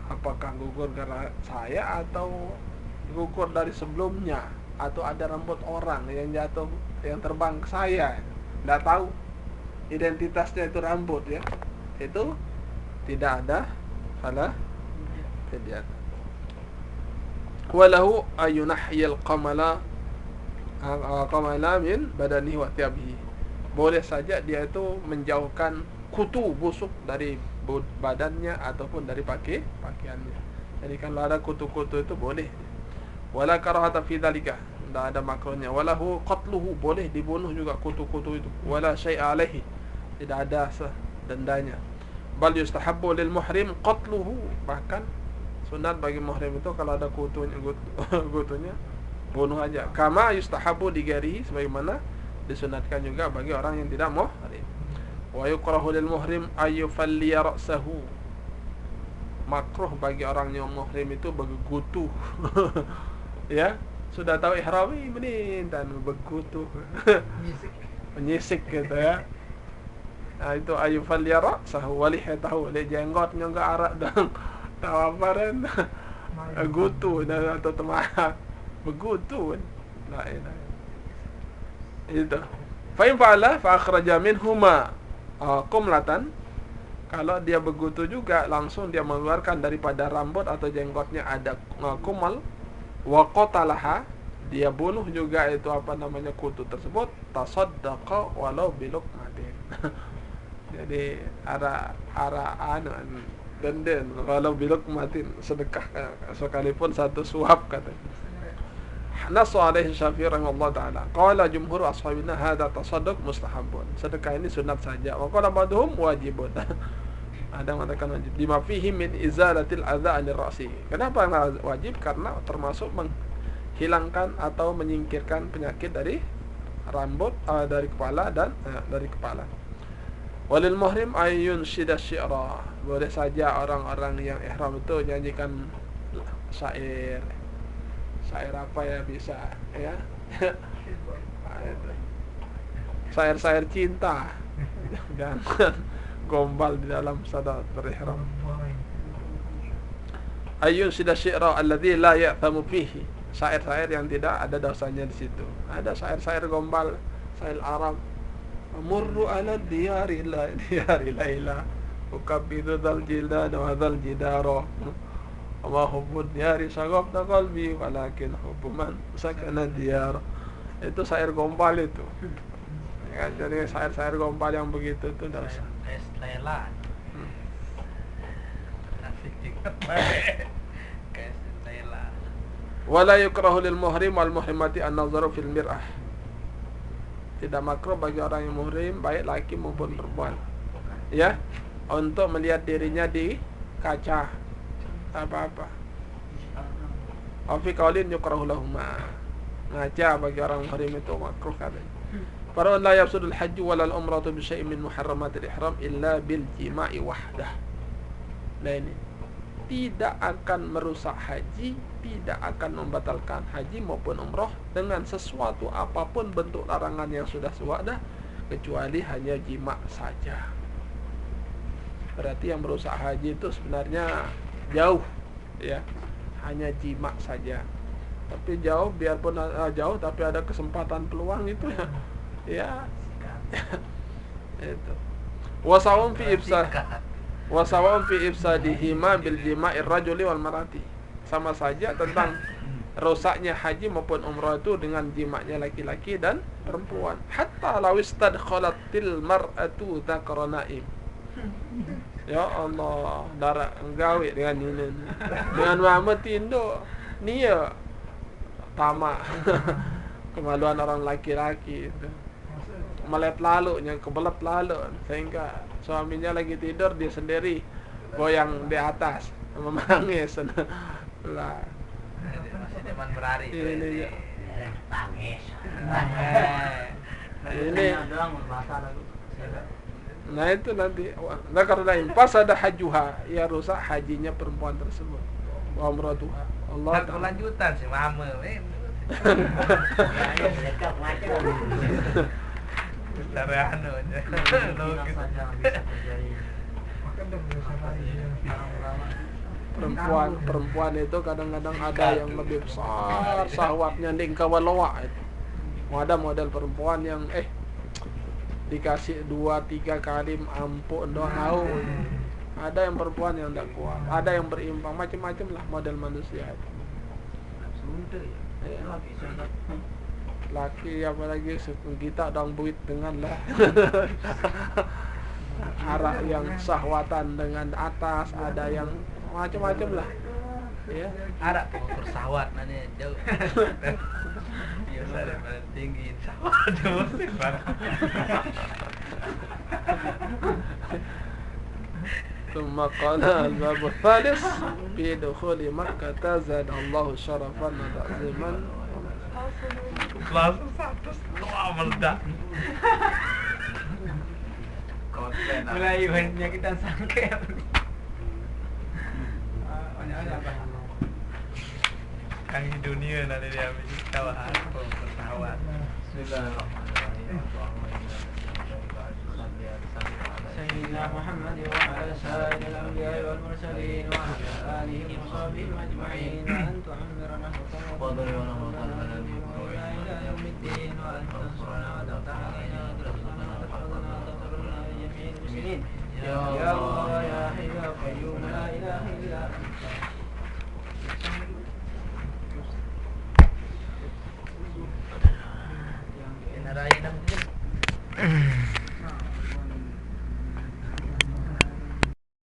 Apakah gugur karena saya atau gugur dari sebelumnya, atau ada rambut orang yang jatuh, yang terbang ke saya? Tidak tahu identitasnya itu rambut ya. Itu tidak ada salah fidyah. Walahu ayunahyil qamala min badanihi wa thiyabihi. Boleh saja dia itu menjauhkan kutu busuk dari badannya ataupun dari pakaiannya. Jadi kalau ada kutu-kutu itu boleh. Wala karahata fi dzalika, tidak ada makruhnya. Walahu qatluhu, boleh dibunuh juga kutu-kutu itu. Wala syai'a alaihi, tidak ada dendanya. Bal yustahabbu lil muhrim qatluhu, bahkan sunat bagi muhrim itu kalau ada kutunya bunuh aja. Kama yustahabbu digari, sebagaimana disunatkan juga bagi orang yang tidak muhrim. Wa yukrahu lil muhrim ayyufalliya ra'sahu, makruh bagi orang yang muhrim itu bergutu. Ya, sudah tahu ihram ini dan bergutu. Menyisik gitu ya. Nah, itu ayyufalliya ra'sahu wa lihiyatahu, jenggotnya enggak arak dan tawaparan gutu dan atau temah begutu. La ilaha. Itu. Fa in fa'ala fa akhraja minhuma qumlatan, kalau dia begutu juga langsung dia mengeluarkan daripada rambut atau jenggotnya ada kumal, wa qatalaha, dia bunuh juga itu apa namanya kutu tersebut, tasaddaqa walau biluqmatin. Jadi denden walau biluqmatin, sedekah sekalipun satu suap katanya. Nasu alaihi Syafi'i rahimahullah ta'ala. Qala jumhur ashabina hadha tasadduq mustahabun, sedekah ini sunat saja. Wa qala ba'dhum wajibun. Ada yang mengatakan wajib. Lima fihi min izalatil adza 'anil ra'si. Kenapa wajib? Karena termasuk menghilangkan atau menyingkirkan penyakit dari rambut, dari kepala dan dari kepala. Walil muhrim ayyun syida syi'ra, boleh saja orang-orang yang ihram itu nyanyikan syair. Syair apa ya bisa ya? Syair-syair cinta. Jangan gombal di dalam salat berihram. Ayyun syida syi'ra alladzi la ya'thamu fihi, syair-syair yang tidak ada dosanya di situ. Ada syair-syair gombal, syair Arab. Murru ala diyari laila ukabbidu dzal jildan wa dzal jidara wa hubbud diyari syaghabna qalbi walakin hubbu man sakana diyar. Itu syair gombal itu ya, jadi syair-syair gombal yang begitu itu dosa. Lela Wala yukrahu lil muhrim wal muhrimati an-nazaru fil mir'ah, tidak makruh bagi orang yang muhrim baik laki maupun perempuan ya untuk melihat dirinya di kaca apa-apa. Fi qaulin yukrahu lahuma, ngaca bagi orang muhrim itu makruh katanya. Para la yafsudul hajj wal umratu bi syai'in min muharramatil ihram illa bil jima'i wahdah. Nah, ini tidak akan merusak haji, tidak akan membatalkan haji maupun umrah dengan sesuatu apapun bentuk larangan yang sudah suwadah, kecuali hanya jima saja. Berarti yang merusak haji itu sebenarnya jauh, ya, hanya jima saja. Tapi jauh, biarpun jauh, tapi ada kesempatan peluang itu ya, itu. Wasawun fi ifsadihima bil jima'ir rajuli wal marati. Sama saja tentang rusaknya haji maupun umrah itu dengan jimaknya laki-laki dan perempuan. Hatta law istadkhalatil mar'atu dzakara naim. Ya Allah, darah gawe dengan ini. Dengan mama tindo nia tamak. Kemaluan orang laki-laki itu. Melet lalunya, kebelet lalu, sehingga suaminya lagi tidur, dia sendiri goyang di atas, menangis. Lah. Masih deman berari. Ini ya. Tangis. Ini. doang bahasa lagu. Nah itu nanti. Nah karena pas ada hajuha, ya rusak hajinya perempuan tersebut. Wa umratuha. Allah Nah, lanjutan sih mama. Sarano. Logis. Perempuan itu kadang-kadang ada yang lebih besar sahwatnya ning kawaloa itu. Ada model perempuan yang dikasih 2-3 kali ampun doang. Ada yang perempuan yang tidak kuat, ada yang berimbang, macam-macam lah model manusia itu. Laki apalagi kita dong buit dengan lah. Arah yang sahwatan dengan atas, ada yang macam-macam lah. Ya. Ada pengukur sahwat nanti jauh. Biasa daripada tinggi sahwat tuh. ثم قال الباب الثالث في دخول مكة زاد الله شرفا وتعظيما. Langsung satu meledak. Mulai banyak kita sangkep. Kang di dunia nanti dia ambil kawahan pesawat. سيدنا محمد وعلى سائر الأنبياء والمرسلين وعلى آله وصحبه أجمعين وأن تعمرنا إلى يوم الدين وأن تنصرنا وتفتح علينا وترزقنا وتحفظنا وتغفرنا لجميع المسلمين يا الله